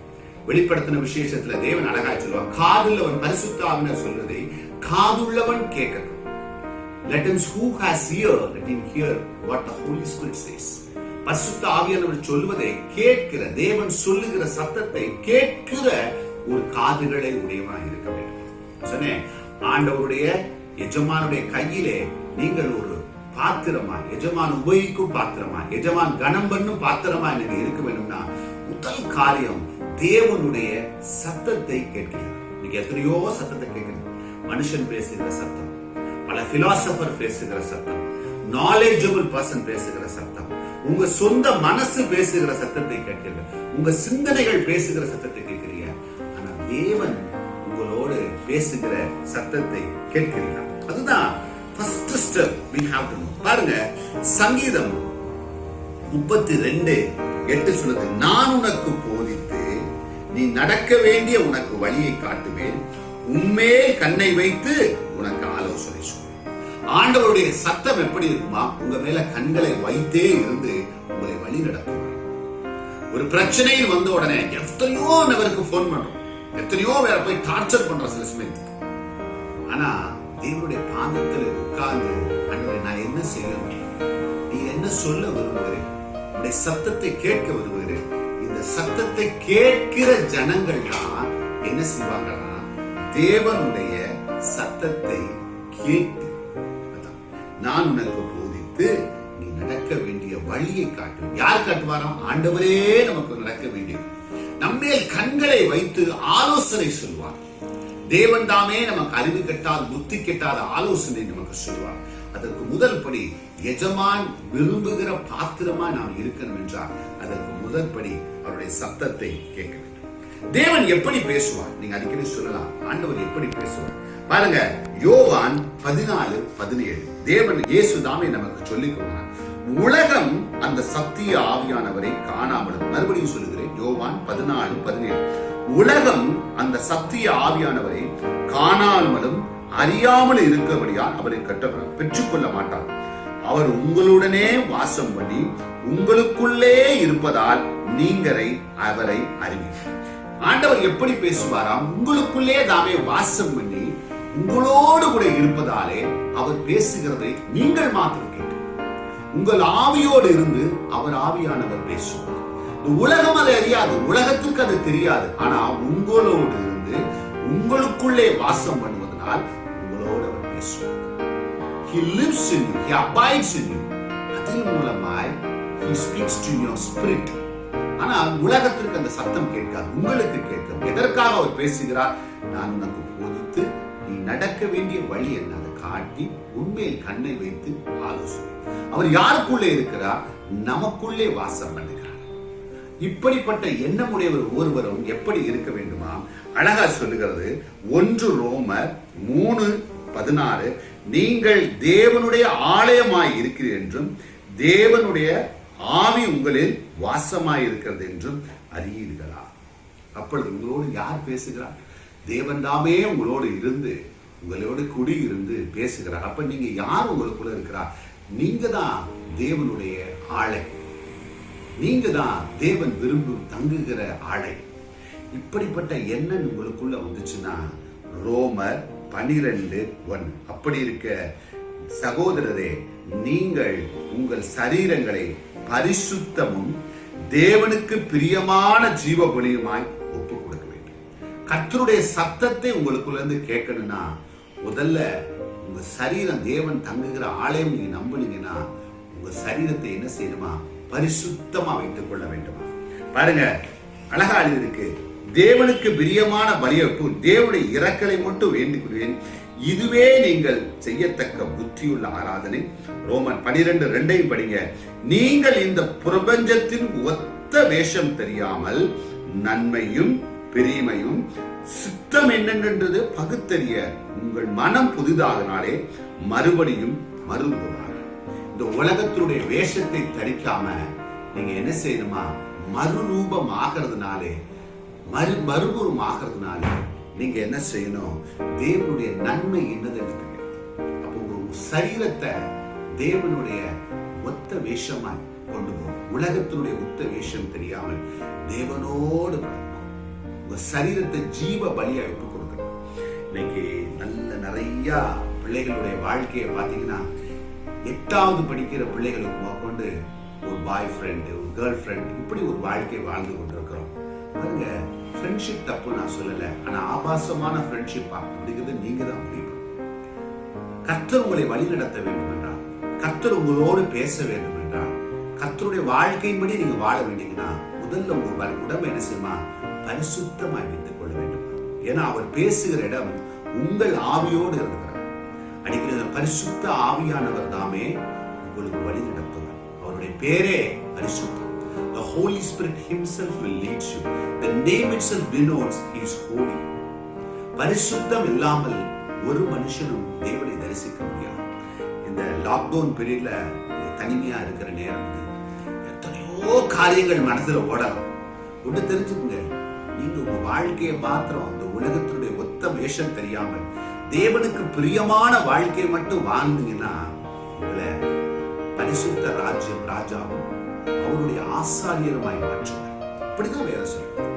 வெளிப்படுத்தின விசேஷத்துல தேவன் அழகாய் சொல்லுவார், காதுள்ளவன் பரிசுத்த ஆவியானவர் சொல்வதை காதுள்ளவன் கேட்கட்டும். Let him who has ear, let him hear what the Holy Spirit says. பரிசுத்த ஆவியானவர் சொல்வதை கேட்கிற, தேவன் சொல்லுகிற சத்தத்தை கேட்கிற ஒரு காதுகளை உடையவனாக இருக்க வேண்டும். ஆண்டவருடைய எஜமானுடைய கையிலே நீங்கள் ஒரு பாத்திரமா, எஜமான் உபயோகிக்கும் பாத்திரமா, எஜமான் கனம் பண்ணும் பாத்திரமா நீங்க இருக்க வேண்டும்னா முதல் காரியம் தேவனுடைய சத்தத்தை கேட்கிறது. நீங்க எத்தனையோ சத்தத்தை கேட்கிறது. மனுஷன் பேசுகிற சத்தம், பல பிலாசபர் பேசுகிற சத்தம், நாலேஜபிள் பர்சன் பேசுகிற சத்தம், உங்க சொந்த மனசு பேசுகிற சத்தத்தை கேட்கிறீங்க, உங்க சிந்தனைகள் பேசுகிற சத்தத்தை கேட்கிறீங்க. ஆனா தேவன் உங்களோடு பேசுகிற சத்தத்தை கேட்கிறீங்க. அதுதான் first step we have to know. பாருங்க, சங்கீதம் 32:8 சொல்லுது, நான் உனக்கு போதித்து நீ நடக்க வேண்டிய உனக்கு வழியை காட்டுவேன், உண்மையே கண்ணை வைத்து உனக்கு ஆலோசனை சொல்லுவேன். ஆண்டவருடைய சத்தம் எப்படி இருக்குமா? உங்க மேல கண்களை வைத்தே இருந்து உங்களை வழி நடத்துவார். ஒரு பிரச்சனையில் வந்த உடனே எத்தனையோ நபருக்கு போன் பண்றோம், எத்தனையோ வேற போய் டார்ச்சர் பண்ற சில சமயத்துக்கு. ஆனா தேவனுடைய பாதத்தில் உட்கார்ந்து, ஆண்டவரே நான் என்ன செய்யணும், நீ என்ன சொல்ல விரும்புகிறேன், உடைய சத்தத்தை கேட்க விரும்புகிறேன். இந்த சத்தத்தை கேட்கிற ஜனங்கள் தான் என்ன செய்வாங்கன்னா தேவனுடைய சத்தத்தை கேட்டு, நான் உனக்கு போதித்து நீ நடக்க வேண்டிய வழியை காட்டு. யார் காட்டுவாராம்? ஆண்டவரே நமக்கு நடக்க வேண்டியது. நம்மேல் கண்களை வைத்து ஆலோசனை சொல்வார். தேவன் தாமே நமக்கு அறிவு கெட்டாத புத்தி கெட்டாத ஆலோசனை நமக்கு சொல்வார். அதற்கு முதல் படி எஜமான் விரும்புகிற பாத்திரமா நாம் இருக்கணும் என்றால் அதற்கு முதல் படி அவருடைய சத்தத்தை கேட்க வேண்டும். தேவன் எப்படி பேசுவார்? நீங்க அடிக்கடி சொல்லலாம், ஆண்டவர் எப்படி பேசுவார்? பாருங்க, யோவான் 14:17 தேவன் இயேசு தாமே நமக்கு சொல்லிக்கொண்டார், உலகம் அந்த சத்திய ஆவியானவரை காணாமலும், மறுபடியும் சொல்லுகிறேன், யோவான் 14:17 உலகம் அந்த சத்திய ஆவியானவரை காணாமலும் அறியாமல் இருக்கிறபடியால் அவரை பெற்றுக்கொள்ள மாட்டார். அவர் உங்களுடனே வாசம் பண்ணி உங்களுக்குள்ளே இருப்பதால் நீங்கள் அவரை அறிவீர்கள். ஆண்டவர் எப்படி பேசுவாராம்? உங்களுக்குள்ளே தாமே வாசம் பண்ணி உங்களோடு கூட இருப்பதாலே அவர் பேசுகிறதை நீங்கள் மாத்திரம் கேட்டு உங்கள் ஆவியோடு இருந்து அவர் ஆவியானவர் பேசுவார். உலகம் அதை அறியாது, உலகத்திற்கு அது தெரியாது. ஆனா உங்களோடு இருந்து உங்களுக்குள்ளே வாசம் பண்ணுவதனால் உங்களோடு அவர் பேசுவார். He lives in you, he abides in you. அதன் மூலமாய் he speaks to your spirit. ஆனால் உலகத்திற்கு அந்த சத்தம் கேட்காது, உங்களுக்கு கேட்கும். எதற்காக அவர் பேசுகிறார்? நான் உனக்கு போதித்து நீ நடக்க வேண்டிய வழி என்ன அதை காட்டி உண்மையில் கண்ணை வைத்து ஆலோசனை. அவர் யாருக்குள்ளே இருக்கிறார்? நமக்குள்ளே வாசம் பண்ணுகிறார். இப்படிப்பட்ட எண்ணமுடையவர் ஒருவரும் எப்படி இருக்க வேண்டுமா? அழகா சொல்லுகிறது 1 ரோமர் 3:16 நீங்கள் தேவனுடைய ஆலயமாய் இருக்கிறீர்கள் என்றும் தேவனுடைய ஆவி உங்களில் வாசமாய் இருக்கிறது என்றும் அறியீர்களா? அப்பொழுது உங்களோடு யார் பேசுகிறார்? தேவன் தாமே உங்களோடு இருந்து உங்களோடு குடி இருந்து பேசுகிறார். அப்ப நீங்க யார் உங்களுக்குள்ள இருக்கிறார்? நீங்க தான் தேவனுடைய ஆளை, நீங்க தான் தேவன் விரும்பும் தங்குகிற ஆளை. இப்படிப்பட்ட எண்ணம் உங்களுக்குள்ள வந்துச்சுன்னா ரோமர் 12:1 அப்படி இருக்க சகோதரரே, நீங்கள் உங்கள் சரீரங்களை பரிசுத்தமும் தேவனுக்கு பிரியமான ஜீவ பலியுமாய் ஒப்பு கொடுக்க வேண்டும். கர்த்தருடைய சத்தத்தை உங்களுக்குள்ள இருந்து கேட்கணும்னா முதல்ல உங்க சரீரம் தேவன் தங்குகிற ஆலயம் நீங்க நம்புனீங்கன்னா உங்க சரீரத்தை என்ன செய்யணுமா? பரிசுத்தமா வைத்துக் கொள்ள வேண்டுமா? பாருங்க, அழகா இருக்கு, தேவனுக்கு பிரியமான பலியப்பு தேவனுடைய இரக்கலை மட்டும் வேண்டிக் கொள்வேன், இதுவே நீங்கள் செய்யத்தக்க புத்தியுள்ள ஆராதனை. ரோமன் 12:2 படிங்க. நீங்கள் இந்த பிரபஞ்சத்தின் ஒத்த வேஷம் தெரியாமல் நன்மையும் பெருமையும் சித்தம் என்னென்றது பகுத்தறிய உங்கள் மனம் புதிதாகனாலே மறுபடியும் மறுபுவார். இந்த உலகத்தினுடைய வேஷத்தை தரிக்காம நீங்க என்ன செய்யணுமா? மறுரூபம் ஆகிறதுனாலே மறுபுறம் ஆகிறதுனாலே நீங்க என்ன செய்யணும்? தேவனுடைய நன்மை என்னது? அப்போ உங்க சரீரத்தை தேவனுடைய ஒத்த வேஷமாய் கொண்டு போகும். உலகத்தினுடைய ஒத்த வேஷம் தெரியாமல் தேவனோடு உங்க சரீரத்தை ஜீவ பலியா விட்டு கொடுக்கணும். இன்னைக்கு நிறைய பிள்ளைகளுடைய வாழ்க்கையை பார்த்தீங்கன்னா 8வது படிக்கிற பிள்ளைகளுக்கு கொண்டு ஒரு பாய் ஃப்ரெண்டு, ஒரு கேர்ள் ஃப்ரெண்ட், இப்படி ஒரு வாழ்க்கையை வாழ்ந்து கொண்டிருக்கிறோம். பாருங்க, ஃப்ரெண்ட்ஷிப் தப்பு நான் சொல்லல, ஆனா ஆபாசமான ஃப்ரெண்ட்ஷிப் அப்படிங்கிறது நீங்க தான் முடிவு. கர்த்தர் உங்களை வழி நடத்த வேண்டும் என்றால், கர்த்தர் உங்களோடு பேச வேண்டும் என்றால், கர்த்தருடைய வாழ்க்கையின்படி நீங்க வாழ வேண்டிங்கன்னா முதல்ல உங்க உடம்பை என்ன செய்யுமா? பரிசுத்தமாய் வைத்துக் கொள்ள வேண்டும். ஏன்னா அவர் பேசுகிற இடம் உங்கள் ஆவியோடு இருக்கிறார். அடிக்கிற பரிசுத்த ஆவியானவர் தாமே உங்களுக்கு வழி நடத்துவார். அவர் அவருடைய பேரே பரிசுத்தம். The Holy Spirit himself will lead you. The name itself denotes he is holy. பரிசுத்தம் இல்லாமல் ஒரு மனுஷனும் தேவனை தரிசிக்க முடியாது. இந்த லாக்டவுன் பீரியட்ல தனிமையா இருக்கிற நேரம் இது எத்தனையோ காரியங்கள் மனசுல ஓடலாம். ஒன்று தெரிஞ்சுக்கங்க, நீங்க உங்க வாழ்க்கையை மாத்திரம் இந்த உலகத்தினுடைய ஒத்த வேஷம் தெரியாமல் தேவனுக்கு பிரியமான வாழ்க்கையை மட்டும் வாழ்ந்தீங்கன்னா உங்களை பரிசுத்த ராஜாவும் அவருடைய ஆசாரியருமாய் மாற்றுவார். அப்படிதான் வேற சொல்லுங்க.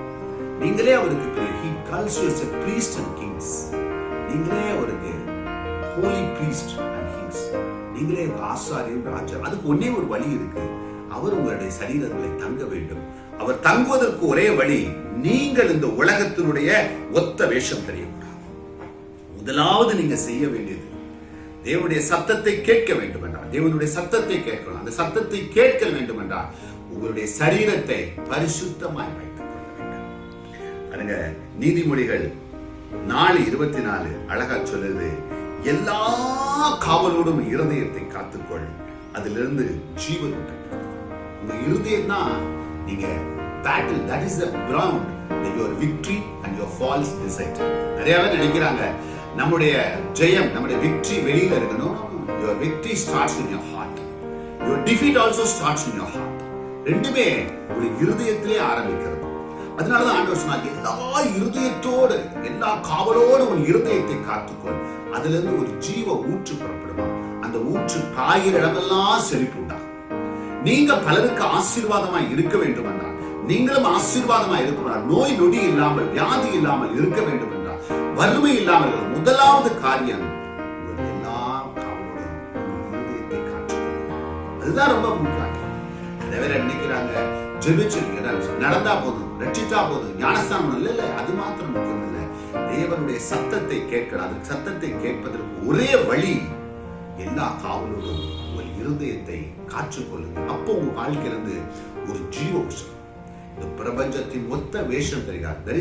நீங்களே அவருக்கு he calls you as a priest and kings. நீங்களே அவருக்கு holy priest and kings. நீங்களே ஆசாரியர் ராஜா. அதுக்கு ஒன்னே ஒரு வழி இருக்கு. அவர் உங்களுடைய சரீரங்களை தங்க வேண்டும். அவர் தங்குவதற்கு ஒரே வழி, நீங்கள் இந்த உலகத்தினுடைய ஒத்த வேஷம் தெரியக்கூடாது. முதலாவது நீங்க செய்ய வேண்டியது தேவனுடைய சத்தத்தை கேட்க வேண்டும் என்றால், தேவனுடைய சத்தத்தை கேட்கணும். அந்த சத்தத்தை கேட்க வேண்டும் என்றால் உங்களுடைய சரீரத்தை பரிசுத்தமாய் வைத்துக் கொள்ள வேண்டும். பாருங்க, நீதிமொழிகள் 4:24 அழகா சொல்லுது, எல்லா காவலோடும் இருதயத்தை காத்துக்கொள், அதிலிருந்து ஜீவன் உண்டு. உங்க இருதயம் தான் நீங்க battle, that is the ground that your victory and your fall is decided. நிறைய பேர் நினைக்கிறாங்க நம்முடைய ஜெயம், நம்முடைய victory வெளியில இருக்கணும். Your victory starts in your heart. Your defeat also starts in your heart. ரெண்டுமே ஒரு இருதயத்திலே ஆரம்பிக்கிறது. அதனாலதான் ஆண்டவர் சொன்னார், எல்லா இருதயத்தோடு, எல்லா காவலோடு உன் இருதயத்தை காத்துக்கொள், அதுல இருந்து ஒரு ஜீவ ஊற்று புறப்படுமா. அந்த ஊற்று காயிற இடமெல்லாம் செழிப்பு உண்டாகும். நீங்க பலருக்கு ஆசீர்வாதமாய் இருக்க வேண்டும் என்றால், நீங்களும் ஆசீர்வாதமாய் இருக்கணும். நோய் நொடி இல்லாமல், வியாதி இல்லாமல் இருக்க வேண்டும் என்றால், வறுமை இல்லாமல், முதலாவது காரியம் எல்லா காவலோடும் இருதயத்தை காத்துக்கொள். அதுதான் ரொம்ப முக்கியம். நிறைய நினைக்கிறாங்க ஜெபிச்சு நடந்தா போதும், ரட்சித்தா போதும், ஞானஸ்தானம் இல்ல, அது மாத்திரம் முக்கியம் இல்லை. தேவனுடைய சத்தத்தை கேட்கணும். அந்த சத்தத்தை கேட்பதற்கு ஒரே வழி, எல்லா காவலோடும் உங்கள் இருதயத்தை காற்றுக்கொள்ளுங்க. அப்போ உங்க வாழ்க்கையிலிருந்து ஒரு ஜீவ உற்சாகம், இந்த பிரபஞ்சத்தின் ஒத்த வேஷம் தெரியாது.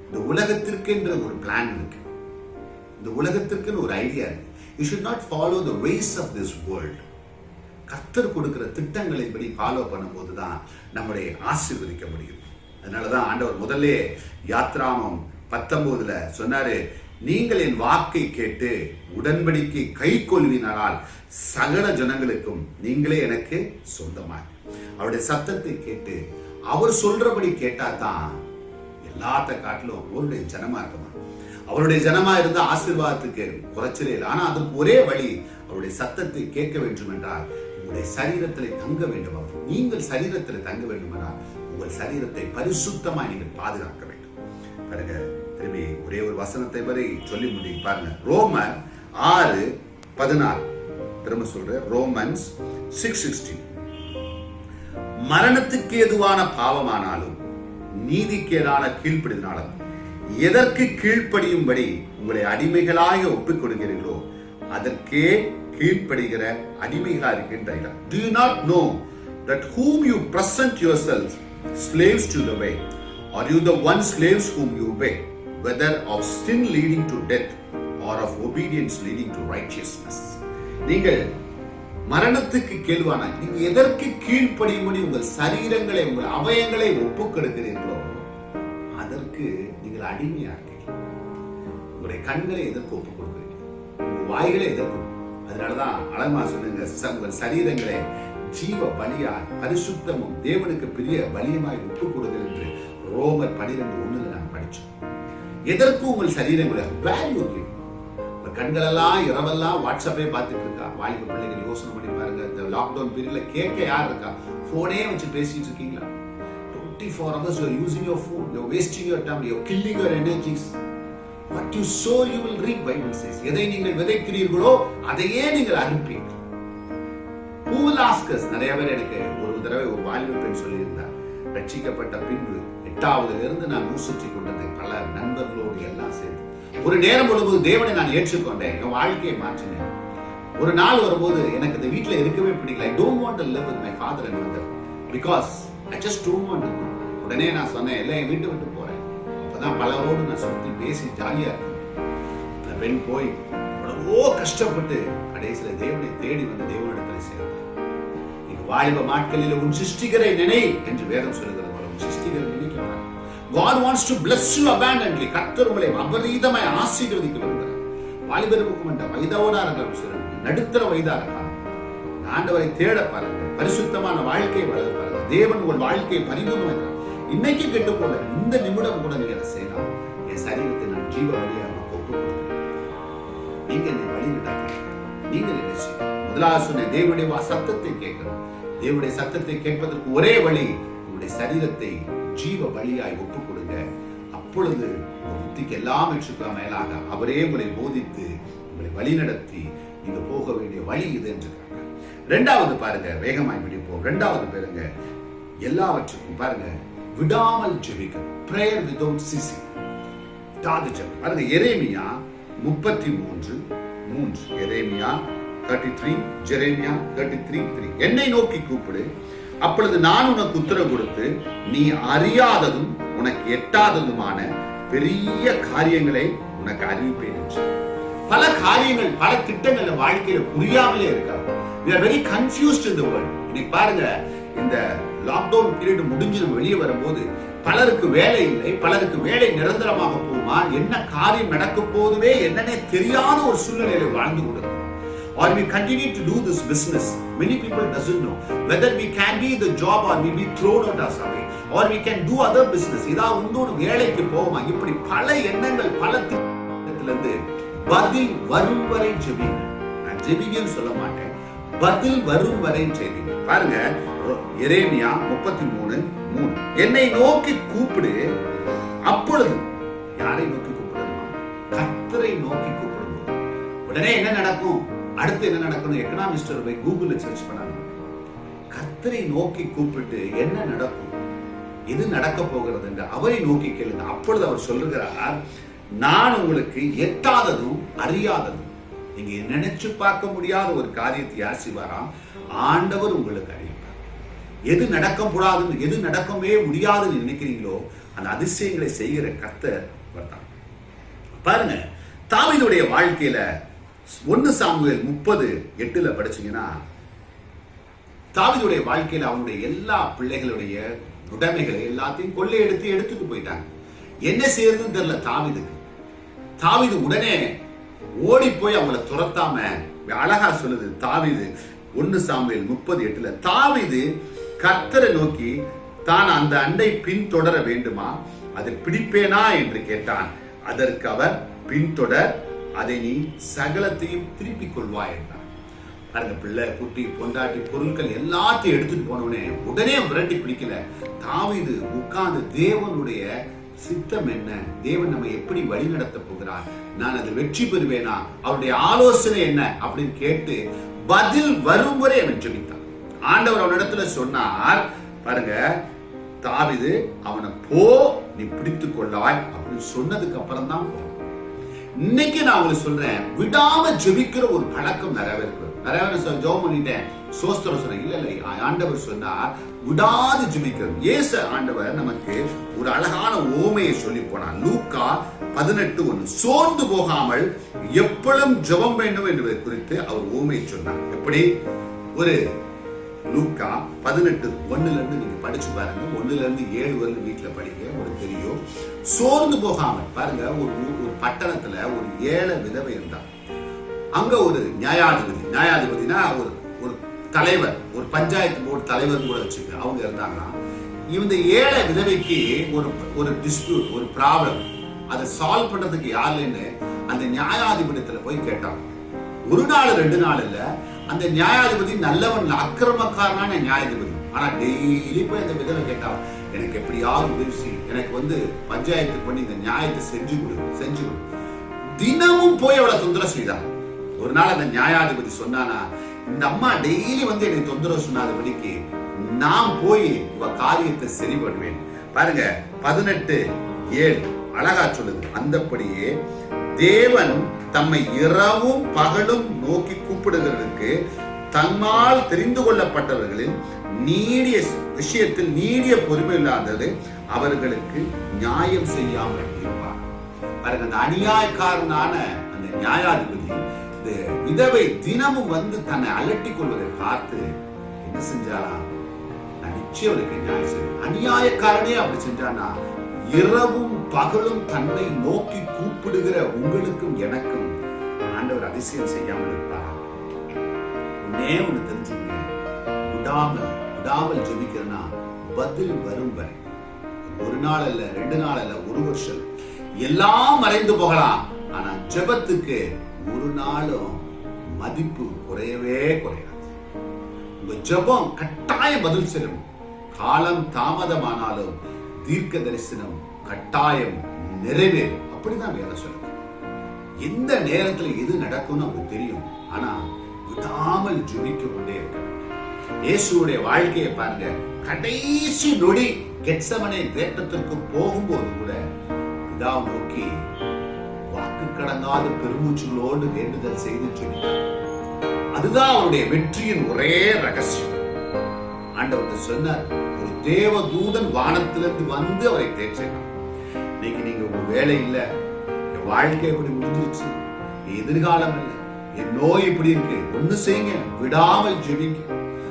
இந்த உலகத்திற்கென்ற ஒரு பிளான் இருக்கு, இந்த உலகத்திற்குன்னு ஒரு ஐடியா இருக்கு. You should not follow the ways of this world. கர்த்தர் கொடுக்கிற திட்டங்களை படி ஃபாலோ பண்ணும்போது தான் நம்முடைய ஆசீர்வதிக்க முடியும். அதனாலதான் ஆண்டவர் முதல்ல யாத்ராமம் 19 சொன்னாரு, நீங்கள் என் வாக்கை கேட்டு உடன்படிக்கை கை கொள்வினால் சகல ஜனங்களுக்கும் நீங்களே எனக்கு சொந்தமாய். அவருடைய சத்தத்தை கேட்டு அவர் சொல்றபடி கேட்டா தான் எல்லாத்த காட்டிலும் அவருடைய ஜனமா இருக்குமா. அவருடைய ஜனமா இருந்த ஆசீர்வாதத்துக்கு குறைச்சலே இல்லை. ஆனா அதுக்கு ஒரே வழி, அவருடைய சத்தத்தை கேட்க வேண்டும் என்றால் உங்களுடைய சரீரத்தில் தங்க வேண்டும். நீங்கள் சரீரத்தில் தங்க வேண்டும் என்றால் உங்கள் சரீரத்தை பரிசுத்தமாய் நீங்கள் பாதுகாக்க வேண்டும். பாருங்க, திரும்பி ஒரே ஒரு வசனத்தை வரை சொல்லி முடியும் பாருங்க. ரோமன் 6:14 திரும்ப சொல்றேன். ரோமன்ஸ் 6:16 மரணத்துக்கு ஏதுவான பாவமானாலும் நீதிக்கேடான கீழ்ப்படினாலும் எதற்கு கீழ்ப்படியும்படி உங்களை அடிமைகளாக ஒப்புக் கொடுக்கிறீர்களோ அதற்கே கீழ்ப்படுகிற அடிமைகளா இருக்கின்றீர்கள். Do you not know that whom you present yourselves slaves to obey, are you the one slaves whom you obey, whether of sin leading to death or of obedience leading to righteousness? நீங்கள் மரணத்துக்கு கேள்வான, நீங்க எதற்கு கீழ்ப்படியும்படி உங்கள் சரீரங்களை, உங்கள் அவயங்களை ஒப்புக் கொடுக்கிறீர்களோ அதற்கு நீங்கள் அடிமையா இருக்கீங்க. உங்களுடைய கண்களை எதற்கு ஒப்புக் கொடுக்கிறீங்க, உங்கள் வாய்களை எதற்கு. அதனாலதான் அழகமா சொல்லுங்க, உங்கள் சரீரங்களை ஜீவ பலியா பரிசுத்தமும் தேவனுக்கு பிரிய பலியமாய் ஒப்புக் கொடுங்கள் என்று ரோமர் 12:1 நாம் படிச்சோம். எதற்கு உங்கள் சரீரங்களை வேல்யூ. கண்களெல்லாம் இரவெல்லாம் வாட்ஸ்அப்பே பார்த்துட்டு இருக்கா. வாலிப பிள்ளைகள் யோசனை பண்ணி பாருங்க, இந்த லாக்டவுன் பீரியட்ல கேட்க யார் இருக்கா? போனே வச்சு பேசிட்டு இருக்கீங்களா? 24 hours you are using your phone, you are wasting your time, you are killing your energies. What you sow you will reap, Bible says. எதை நீங்கள் விதைக்கிறீர்களோ அதையே நீங்கள் அறுப்பீர்கள். Who will ask us? நிறைய பேர் எனக்கு ஒரு தடவை ஒரு வாலிப பெண் சொல்லியிருந்தார், ரட்சிக்கப்பட்ட பின்பு 8ஆவதுல இருந்து நான் ஊசுற்றி கொண்டது பல நண்பர்களோடு எல்லாம் சேர்ந்து ஒரு நேரம் வரும்போது தேவனை நான் ஏற்றுக்கொண்டேன், என் வாழ்க்கையை மாற்றினேன். ஒரு நாள் வரும்போது எனக்கு இந்த வீட்டில் இருக்கவே பிடிக்கல. I don't want to live with my father and mother because I just don't want to. உடனே நான் சொன்னேன், இல்லை என் வீட்டை விட்டு போறேன். அப்பதான் பலரோடு நான் சுற்றி பேசி ஜாலியா இருக்கேன். அந்த பெண் போய் எவ்வளவோ கஷ்டப்பட்டு கடைசியில தேவனை தேடி வந்து தேவனிடத்தில் சேர்ந்தேன். நீங்க வாலிப நாட்களில் உன் சிருஷ்டிகரை நினை என்று வேதம் சொல்லுகிறது போல உன் சிருஷ்டிகரை நினைக்கிறார். God wants to bless you abundantly. கர்த்தர் உங்களை அபரீதமாய் ஆசீர்வதிக்க விரும்புகிறார். வாலிபருக்கும் என்ற வயதோடா இருந்தாலும் சரி, நடுத்தர வயதா இருக்காங்க, ஆண்டவரை தேட பாருங்க, பரிசுத்தமான வாழ்க்கையை வளர பாருங்க. தேவன் உங்கள் வாழ்க்கையை பரிபூர்ணமாக்கிறார். இன்னைக்கு கெட்டு போல இந்த நிமிடம் கூட நீங்க அதை செய்யலாம். என் சரீரத்தை நான் ஜீவ வழியாக ஒப்பு கொடுக்கிறேன், நீங்க என்னை வழி நடக்கிறீங்க, நீங்க நினைச்சு முதலாவது சொன்ன தேவனுடைய சத்தத்தை கேட்கணும். தேவனுடைய சத்தத்தை கேட்பதற்கு ஒரே வழி, உங்களுடைய சரீரத்தை ஜீவ வழியாய் ஒப்பு கொடுங்க. அப்பொழுது புத்திக்கு எல்லாம் மேலாக அவரே உங்களை போதித்து உங்களை வழி நடத்தி நீங்க போக வேண்டிய வழி இது என்று. இரண்டாவது பாருங்க, வேகமாய் பிடிப்போம். இரண்டாவது பாருங்க, எல்லாவற்றுக்கும் பாருங்க விடாமல் ஜெபிக்க, prayer without ceasing. பாருங்க எரேமியா 33:3, எரேமியா 33, ஜெரேமியா 33:3. என்னை நோக்கி கூப்பிடு, அப்பொழுது நான் உனக்கு உத்தரவு கொடுத்து நீ அறியாததும் உனக்கு எட்டாததுமான பெரிய காரியங்களை உனக்கு அறிவிப்பேன் என்று. பல காரியங்கள், பல திட்டங்கள் வாழ்க்கையில புரியாமலே இருக்காங்க. We are very confused in the world. இன்னைக்கு பாருங்க, இந்த லாக்டவுன் பீரியட் முடிஞ்சு நம்ம வெளியே வரும்போது பலருக்கு வேலை இல்லை, பலருக்கு வேலை நிரந்தரமாக போகுமா, என்ன காரியம் நடக்க போதுவே என்னன்னே தெரியாத ஒரு சூழ்நிலையில வாழ்ந்து கொண்டிருக்கோம். Or we continue to do this business. Many people doesn't know whether we can be the job or we be thrown out of somewhere, or we can do other business. இதா இன்னொரு வேலைக்கு போவோமா, இப்படி பல எண்ணங்கள், பல திட்டத்திலிருந்து பதில் வரும் வரை ஜெபிங்க. நான் ஜெபிங்கன்னு சொல்ல மாட்டேன், பதில் வரும் வரை செய்தி. பாருங்க எரேமியா 33:3, என்னை நோக்கி கூப்பிடு, அப்பொழுது யாரை நோக்கி கூப்பிடணுமா? கர்த்தரை நோக்கி கூப்பிடும்போது உடனே என்ன நடக்கும், அடுத்து என்ன நடக்கணும்? எக்கனாமிஸ்டர் போய் கூகுள்ல சர்ச் பண்ணாங்க. கர்த்தரை நோக்கி கூப்பிட்டு என்ன நடக்கும், எது நடக்க போகிறது என்று அவரை நோக்கி கேளுங்க. அப்பொழுது அவர் சொல்லுகிறார், நான் உங்களுக்கு எட்டாததும் அறியாததும், நீங்க நினைச்சு பார்க்க முடியாத ஒரு காரியத்தை ஆசிர்வாராம் ஆண்டவர் உங்களுக்கு அறிவிப்பார். எது நடக்க கூடாதுன்னு, எது நடக்கவே முடியாதுன்னு நினைக்கிறீங்களோ அந்த அதிசயங்களை செய்கிற கர்த்தர் வர்தான். பாருங்க தாவீதுடைய வாழ்க்கையில 1 சாமுவேல் 30:8 படிச்சீங்கன்னா, தாவீதுடைய வாழ்க்கையில அவனுடைய எல்லா பிள்ளைகளுடைய உடைமைகளை எல்லாத்தையும் எடுத்துட்டு போயிட்டாங்க. என்ன செய்யறதுன்னு தெரியல தாவீதுக்கு. தாவீது உடனே ஓடி போய் அவங்கள துரத்தாம, அழகா சொல்லுது தாவீது 1 சாமுவேல் 30:8, தாவீது கர்த்தரை நோக்கி தான் அந்த அண்டை பின்தொடர வேண்டுமா, அதை பிடிப்பேனா என்று கேட்டான். அதற்கு அவர், பின்தொடர், அதை நீ சகலத்தையும் திருப்பிக் கொள்வாய் என்றார். பாருங்க, பிள்ளை குட்டி பொண்டாட்டி பொருட்கள் எல்லாத்தையும் எடுத்துட்டு போனவனே உடனே விரட்டி பிடிக்கல. தாவீது உட்கார்ந்து தேவனுடைய சித்தம் என்ன, தேவன் நம்ம எப்படி வழி நடத்த போகிறார், நான் அது வெற்றி பெறுவேனா, அவருடைய ஆலோசனை என்ன அப்படின்னு கேட்டு பதில் வரும் வரை அவன் ஜெபித்தான். ஆண்டவர் அவனிடத்துல சொன்னார், பாருங்க தாவீது அவனை போ, நீ பிடித்துக் கொள்ளாய் அப்படின்னு சொன்னதுக்கு அப்புறம் தான் போ. இன்னைக்கு நான் உங்களுக்கு சொல்றேன், விடாம ஜெபிக்கிற ஒரு பழக்கம் நிறைய இருக்கு. நிறைய பேர் ஜெபம் பண்ணிட்டேன் சோஸ்திரம் சொன்னேன், இல்ல ஆண்டவர் சொன்னார் விடாது ஜெபிக்கிறது. இயேசு ஆண்டவர் நமக்கு ஒரு அழகான ஓமையை சொல்லி போனார். லூக்கா 18:1, சோர்ந்து போகாமல் எப்பொழுதும் ஜெபம் வேண்டும் என்பதை குறித்து அவர் ஓமையை சொன்னார். எப்படி? ஒரு லூக்கா 18:1 நீங்க படிச்சு பாருங்க, 1-7 வரை வீட்டுல படிக்க உங்களுக்கு தெரியும். சோர்ந்து போகாமல் பாருங்க, ஒரு பட்டணத்துல ஒரு ஏழை விதவை இருந்தார். அங்க ஒரு நியாயாதிபதினா ஒரு தலைவர், ஒரு பஞ்சாயத்து போர்டு தலைவர் கூட வச்சுக்க, அவங்க இருந்தாங்கன்னா, இந்த ஏழை விதவைக்கு ஒரு டிஸ்பியூட், ஒரு ப்ராப்ளம், அதை சால்வ் பண்றதுக்கு யாருன்னு அந்த நியாயாதிபதியத்துல போய் கேட்டாங்க. ஒரு நாள் 2 நாள் இல்ல, அந்த நியாயாதிபதி நல்லவன், அக்கிரமக்காரனான நியாயாதிபதி. ஆனா டெய்லி போய் அந்த விதவை கேட்டா, எனக்கு எப்படியாவது உதவி செய்யும், எனக்கு பஞ்சாயத்து பண்ணி இந்த நியாயத்தை செஞ்சு கொடு. தினமும் போய் அவளை தொந்தரவு செய்தாங்க. ஒரு நாள் அந்த நியாயாதிபதி சொன்னானா, இந்த அம்மா டெய்லி எனக்கு தொந்தரவு சொன்னாதபடிக்கு நான் போய் இவ காரியத்தை சரி பண்ணுவேன். பாருங்க 18:7 அழகா சொல்லுது. அந்தபடியே தேவன் தம்மை இரவும் பகலும் நோக்கி கூப்பிடுகிறதுக்கு தம்மால் தெரிந்து கொள்ளப்பட்டவர்களின் நீடிய விஷயத்தில் நீடிய பொறுமை இல்லாதது அவர்களுக்கு நியாயம் செய்யாமல் இருப்பார். பாருங்க, அந்த அநியாயக்காரனான அந்த நியாயாதிபதி இந்த விதவை தினமும் தன்னை அலட்டிக் கொள்வதை பார்த்து என்ன என்ன செஞ்சாரா? நான் நிச்சயம் அவருக்கு நியாயம் செய்வேன். அநியாயக்காரனே அப்படி செஞ்சானா, இரவும் பகலும் தன்னை நோக்கி கூப்பிடுகிற உங்களுக்கும் எனக்கும் ஆண்டவர் அதிசயம் செய்யாமல் இருப்பாரா? ஒன்னே ஒண்ணு தெரிஞ்சுங்க, விடாமல் ஜெபிக்கிறனா பதில் வரும் வரை. ஒரு நாள் அல்ல, 2 நாள் அல்ல, 1 வருஷம் எல்லாம் மறைந்து போகலாம். ஆனா ஜெபத்துக்கு ஒரு நாளும் மதிப்பு குறையவே குறையாது. உங்க ஜெபம் கட்டாயம் பதில் செல்லும். காலம் தாமதமானாலும் தீர்க்க தரிசனம் கட்டாயம் நிறைவேறும். அப்படிதான் வேதம் சொல்லுது. எந்த நேரத்துல எது நடக்கும்னு நமக்கு தெரியும். ஆனா விடாமல் ஜெபிக்க கொண்டே இருக்க. இயேசுடைய வாழ்க்கையை பாருங்க. கடைசி நொடி கெத்செமனே தேட்டத்திற்கு போகும்போது கூட பிதாவை நோக்கி வாக்கு கடங்காத பெருமூச்சுகளோடு வேண்டுதல் செய்து ஜெபித்தார். அதுதான் அவருடைய வெற்றியின் ஒரே ரகசியம். ஆண்டவர் சொன்னார், ஒரு தேவ தூதன் வானத்திலிருந்து வந்து அவரை தேற்றினார். இன்னைக்கு நீங்க உங்க வேலை இல்ல, என் வாழ்க்கை எப்படி முடிஞ்சிருச்சு, எதிர்காலம் இல்லை, என் நோய் இப்படி இருக்கு, ஒண்ணு செய்யுங்க, விடாமல் ஜெபிங்க.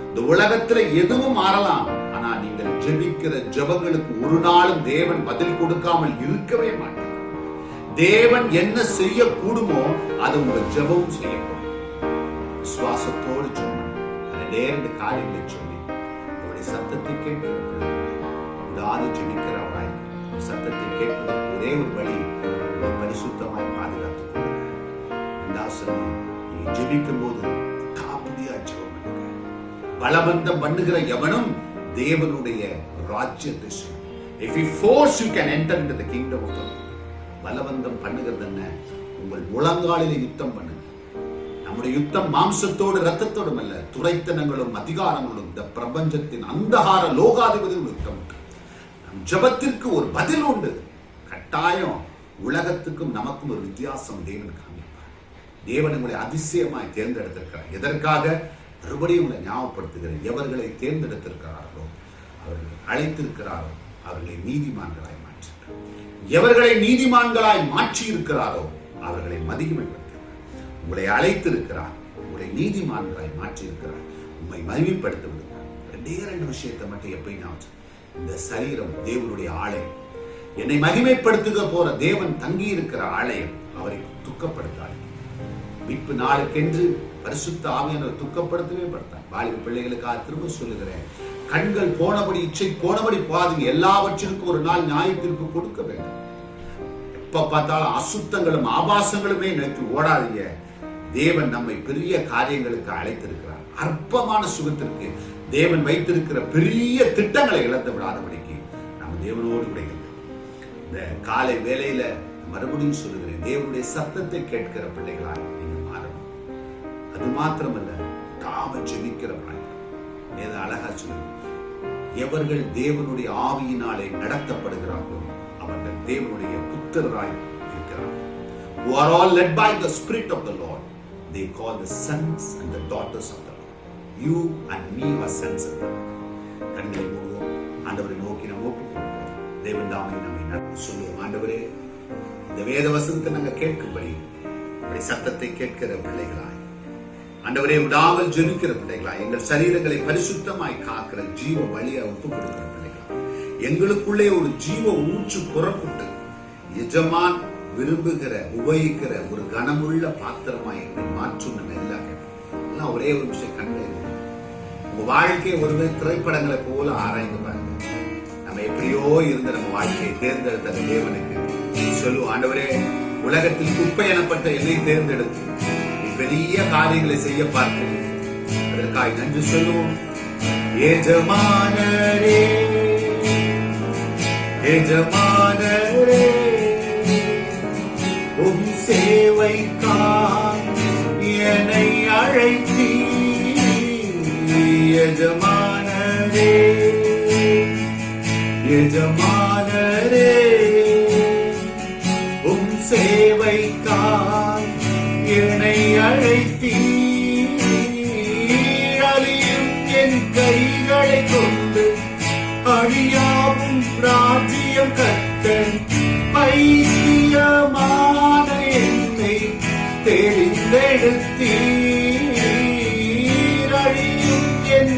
இந்த உலகத்துல எதுவும் மாறலாம். ஆனா நீங்கள் ஜெபிக்கிற ஜெபங்களுக்கு ஒரு நாளும் தேவன் பதில் கொடுக்காமல் இருக்கவே மாட்டார். தேவன் என்ன செய்ய கூடுமோ அது உங்க ஜெபம் செய்யப்படும். விசுவாசத்தோடு சொன்ன 2 காரியங்களை சொல்லி அவருடைய சத்தத்தை கேட்கிறார். ஜெபிக்கிறவராய் சத்தத்தை கேட்பதற்கு ஒரே ஒரு வழி, பரிசுத்தமாய் பாதுகாத்துக் கொள்ளுங்கள். நீ ஜெபிக்கும் போது காப்பதியா ஜெபம் பண்ணுங்க. பலவந்தம் பண்ணுகிற எவனும் தேவனுடைய ராஜ்யத்தை சொல்லும். If you force, you can enter into the kingdom of the Lord. பலவந்தம் பண்ணுகிறது என்ன? உங்கள் முழங்காலிலே யுத்தம் பண்ணுங்க. நம்முடைய யுத்தம் மாம்சத்தோடு இரத்தத்தோடும் அல்ல, துரைத்தனங்களும் அதிகாரங்களும் இந்த பிரபஞ்சத்தின் அந்தகார லோகாதிபதியும் யுத்தம். நம் ஜெபத்திற்கு ஒரு பதில் உண்டு. கட்டாயம் உலகத்துக்கும் நமக்கும் ஒரு வித்தியாசம் தேவன் காண்பிப்பார். தேவன் உங்களை அதிசயமாய் தேர்ந்தெடுத்திருக்கிறார். எதற்காக? மறுபடியும் உங்களை ஞாபகப்படுத்துகிறேன். எவர்களை தேர்ந்தெடுத்திருக்கிறார்களோ, அவர்கள் அழைத்திருக்கிறாரோ, அவர்களை நீதிமான்களாய் மாற்றிருக்கிறார். எவர்களை நீதிமான்களாய் மாற்றி இருக்கிறாரோ அவர்களை மகிமைப்படுத்துகிறார். உங்களை அழைத்திருக்கிறார், உங்களை நீதிமான்களாய் மாற்றி இருக்கிறார், உண்மை மகிமைப்படுத்த விடுகிறார். 2 விஷயத்தை மட்டும் எப்படின்னா, இந்த சரீரம் தேவனுடைய ஆலயம், என்னை மகிமைப்படுத்துக போற தேவன் தங்கி இருக்கிற ஆலயம், அவரை துக்கப்படுத்தாது. மீட்பு நாளுக்கென்று பரிசுத்த ஆவியானவர் துக்கப்படுத்தவே படுத்தார். வாலிப பிள்ளைகளுக்காக திரும்ப சொல்லுகிறேன், கண்கள் போனபடி இச்சை போனபடி போகாதீங்க. எல்லாவற்றிற்கும் ஒரு நாள் நியாய தீர்ப்பு கொடுக்க வேண்டும். எப்ப பார்த்தாலும் அசுத்தங்களும் ஆபாசங்களுமே நோக்கி ஓடாதீங்க. தேவன் நம்மை பெரிய காரியங்களுக்கு அழைத்திருக்கிறார். அற்பமான சுகத்திற்கு தேவன் வைத்திருக்கிற பெரிய திட்டங்களை இழந்து விடாதபடிக்கு நம்ம தேவனோடு கூட இந்த காலை வேளையில மறுபடியும் சொல்லுகிறேன், தேவனுடைய சத்தத்தை கேட்கிற பிள்ளைகளாய் நீங்க மாறணும். அது மாத்திரமல்ல, தாம ஜெபிக்கிறவராய். ஏதோ அழகா சொல்லுங்க, எவர்கள் தேவனுடைய ஆவியினாலே நடத்தப்படுகிறார்களோ அவர்கள் தேவனுடைய புத்திரராய் இருக்கிறார்கள். Who are all led by the Spirit of the Lord, they call the sons and the daughters of the Lord. You and me are sons of the Lord. கண்களை மூடுவோம், ஆண்டவரை நோக்கி நாம் ஒப்புக்கொள்வோம். தேவன் தாமே நம்மை நடத்தி சொல்லுவோம். ஆண்டவரே, இந்த வேத வசனத்தை நாங்கள் கேட்கும்படி உங்களுடைய சத்தத்தை கேட்கிற பிள்ளைகளாய், ஆண்டவரே விடாமல் ஜெபிக்கிற பிள்ளைகளாய், எங்கள் சரீரங்களை பரிசுத்தமாய் காக்கிற ஜீவ வழியை ஒப்புக் கொடுக்கிற பிள்ளைகளாய், எங்களுக்குள்ளே ஒரு ஜீவ ஊற்று புறப்பட்டு எஜமான் விரும்புகிற உபயோகிக்கிற ஒரு கனமுள்ள பாத்திரமாய் மாற்றும். நம்ம எல்லாம் ஒரே ஒரு விஷயம், கண்களை உங்க வாழ்க்கையை ஒருவே திரைப்படங்களை போல ஆராய்ந்து பாருங்க. நம்ம எப்படியோ இருந்த நம்ம வாழ்க்கையை தேர்ந்தெடுத்த தேவனுக்கு சொல்லுவோம், ஆண்டவரே, உலகத்தில் குப்பை எனப்பட்ட என்னை தேர்ந்தெடுத்து பெரிய காரியங்களை செய்ய பார்க்கிறேன், அதற்காக நன்றி சொல்லுவோம். எஜமானரே, எஜமானரே, உம் சேவைக்காய் என்னை அழைத்தீர். எஜமானரே, எஜமானரே, உம் சேவைக்காய் என்னை அழைத்தீர். அழியும் என் கைகளை கொண்டு அழியாவும் ராஜ்யம் கட்ட பைத்தியமான என்னை தெரிந்தெடுத்தீர். அழியும் என்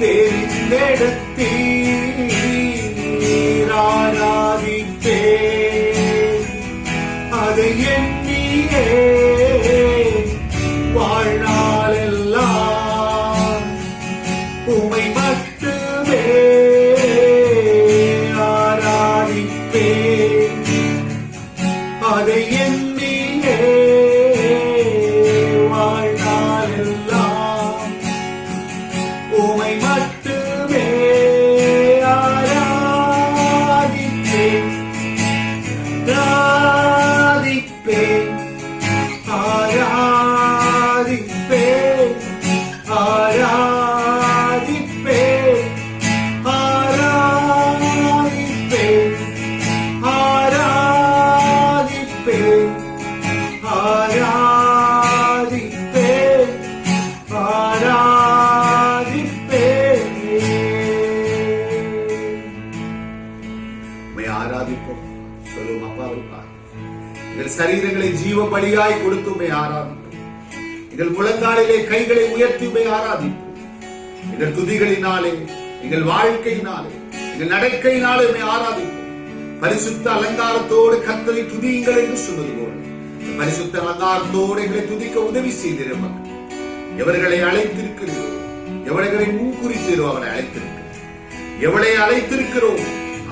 தெரிந்தெடுத்தீர் ஆராதிப்பேன். அதை எண்ணியே வாழ்நாளெல்லாம் உம்மை மட்டுமே ஆராதிப்பேன். அதை எண்ணியே வாழ்நாளெல்லாம் உம்மை மட்டுமே ஆராதிப்பேன். ஆராதிப்பேன், ஆராதிப்பேன், ஆராதிப்பேன், ஆராதிப்பேன், ஆராதிப்பேன், ஆராதிப்பேன், ஆராதிப்பேன். உம்மை ஆராதிப்போம். சொல்லுவோம் அப்பாவிற்காக எங்கள் சரீரங்களை ஜீவ பலியாய் கொடுத்து உம்மை ஆராதிப்போம். எங்கள் முழங்காலிலே கைகளை உயர்த்தி உம்மை ஆராதிப்போம். எங்கள் துதிகளினாலே, எங்கள் வாழ்க்கையினாலே, எங்கள் நடக்கையினாலே உம்மை ஆராதிப்போம். பரிசுத்த அலங்காரத்தோடு கர்த்தரை துதியுங்கள் என்று சொன்னது போல பரிசுத்த அலங்காரத்தோடு எங்களை துதிக்க உதவி செய்தீர். எவர்களை அழைத்திருக்கிறீரோ, எவர்களை முன்குறித்தீரோ அவரை அழைத்திருக்கிறோம். எவளை அழைத்திருக்கிறோம்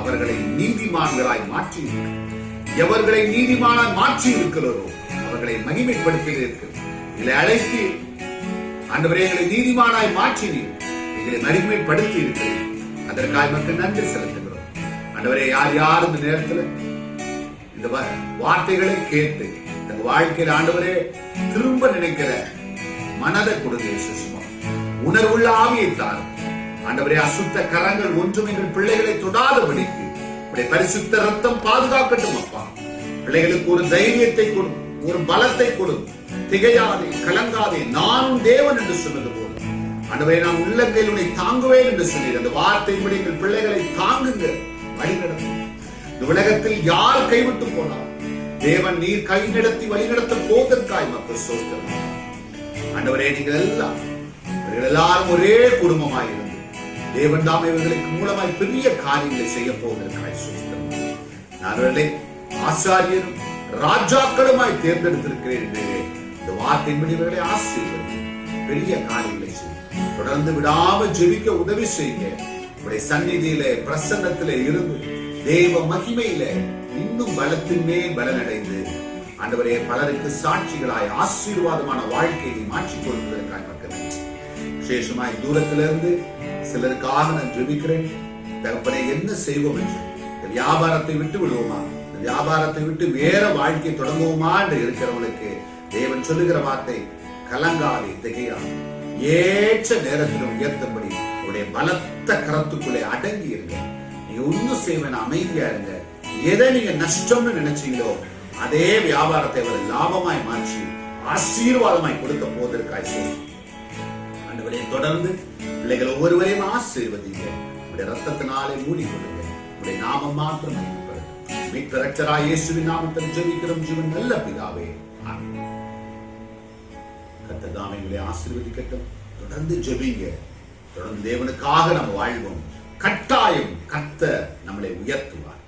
அவர்களை நீதிமான்களாய் மாற்றி எவர்களை நீதிமானாய் மாற்றி இருக்கிறாரோ அவர்களை மகிமைப்படுத்தியிருக்கிறோம். எங்களை அழைத்து ஆண்டவரே எங்களை நீதிமானாய் மாற்றினீர், எங்களை மகிமைப்படுத்தி இருக்கிறீர். அதற்காக மக்கள் நன்றி செலுத்துகிறோம். ஆண்டவரே, யார் யார் இந்த நேரத்தில் இந்த வார்த்தைகளை கேட்டு தங்க வாழ்க்கையில் ஆண்டவரே திரும்ப நினைக்கிற மனதை கொடுங்க. உணர்வுள்ள ஆவியை தாரும் ஆண்டவரே. அசுத்த கரங்கள் ஒன்றும் எங்கள் பிள்ளைகளை தொடாதபடிக்கு பரிசுத்த ரத்தம் பாதுகாக்கட்டும் அப்பா. பிள்ளைகளுக்கு ஒரு தைரியத்தை கொடு, ஒரு பலத்தை கொடு. திகையாதே, கலங்காதே, நானும் தேவன் என்று சொன்னது போல ஆண்டவரே நான் உள்ளங்கையில் உன்னை தாங்குவேன் என்று சொன்னீர். அந்த வார்த்தையின்படி எங்கள் பிள்ளைகளை தாங்குங்க, வழிநடத்தும். இந்த உலகத்தில் யார் கைவிட்டு போனார் தேவன் நீர் கை நடத்தி வழிநடத்த போவதற்காய் மக்கள் சோஸ்திரம். ஆண்டவரே, நீங்கள் எல்லாம் இவர்கள் எல்லாரும் ஒரே குடும்பமாய் இருந்து தேவன் தாம் இவர்களுக்கு மூலமாய் பெரிய காரியங்களை செய்ய போவதற்காய் சோஸ்திரம். நான் அவர்களை ஆசாரியரும் ராஜாக்களுமாய் தேர்ந்தெடுத்திருக்கிறேன். இந்த வார்த்தையின்படி இவர்களை ஆசீர்வதி பெரிய காரியங்களை செய்ய தொடர்ந்து விடாம ஜெபிக்க உதவி செய்யுங்க. உடைய சந்நிதியில பிரசன்னத்திலே இருந்து தேவ மகிமையில இன்னும் பலத்தின் மேல் பலனடைந்து ஆண்டவரே பலருக்கு சாட்சிகளாய் ஆசீர்வாதமான வாழ்க்கையை மாற்றிக் கொள்வதற்காக மக்கள் விசேஷமாய் தூரத்திலிருந்து சிலருக்காக நான் ஜெபிக்கிறேன். தகப்பனே, என்ன செய்வோம் என்று இந்த வியாபாரத்தை விட்டு விடுவோமா, இந்த வியாபாரத்தை விட்டு வேற வாழ்க்கையை தொடங்குவோமா என்று இருக்கிறவங்களுக்கு தேவன் சொல்லுகிற வார்த்தை கலங்காதே, திகையாதே, ஏற்ற நேரத்திலும் உயர்த்தும்படி உடைய பலத்த கரத்துக்குள்ளே அடங்கி இருங்க. நீங்க ஒன்னும் செய்வேன், அமைதியா இருங்க. எதை நீங்க நஷ்டம்னு நினைச்சீங்களோ அதே வியாபாரத்தை அவர் லாபமாய் மாற்றி ஆசீர்வாதமாய் கொடுக்க போவதற்காய் ஆண்டவரே தொடர்ந்து பிள்ளைகள் ஒவ்வொருவரையும் ஆசீர்வதிங்க. உடைய ரத்தத்தினாலே மூடிக்கொள்ளுங்க. உடைய நாமம் மாத்திரம் மீட்பு இரட்சகராகிய இயேசுவின் நாமத்தில் ஜெபிக்கிறோம் ஜீவன் நல்ல பிதாவே, ஆமென். கர்த்தர் தாமே உங்களை ஆசீர்வதிக்கட்டும். தொடர்ந்து ஜெபிங்க. தொடர்ந்து தேவனுக்காக நம்ம வாழ்வோம். கட்டாயம் கர்த்தர் நம்மளை உயர்த்துவார்.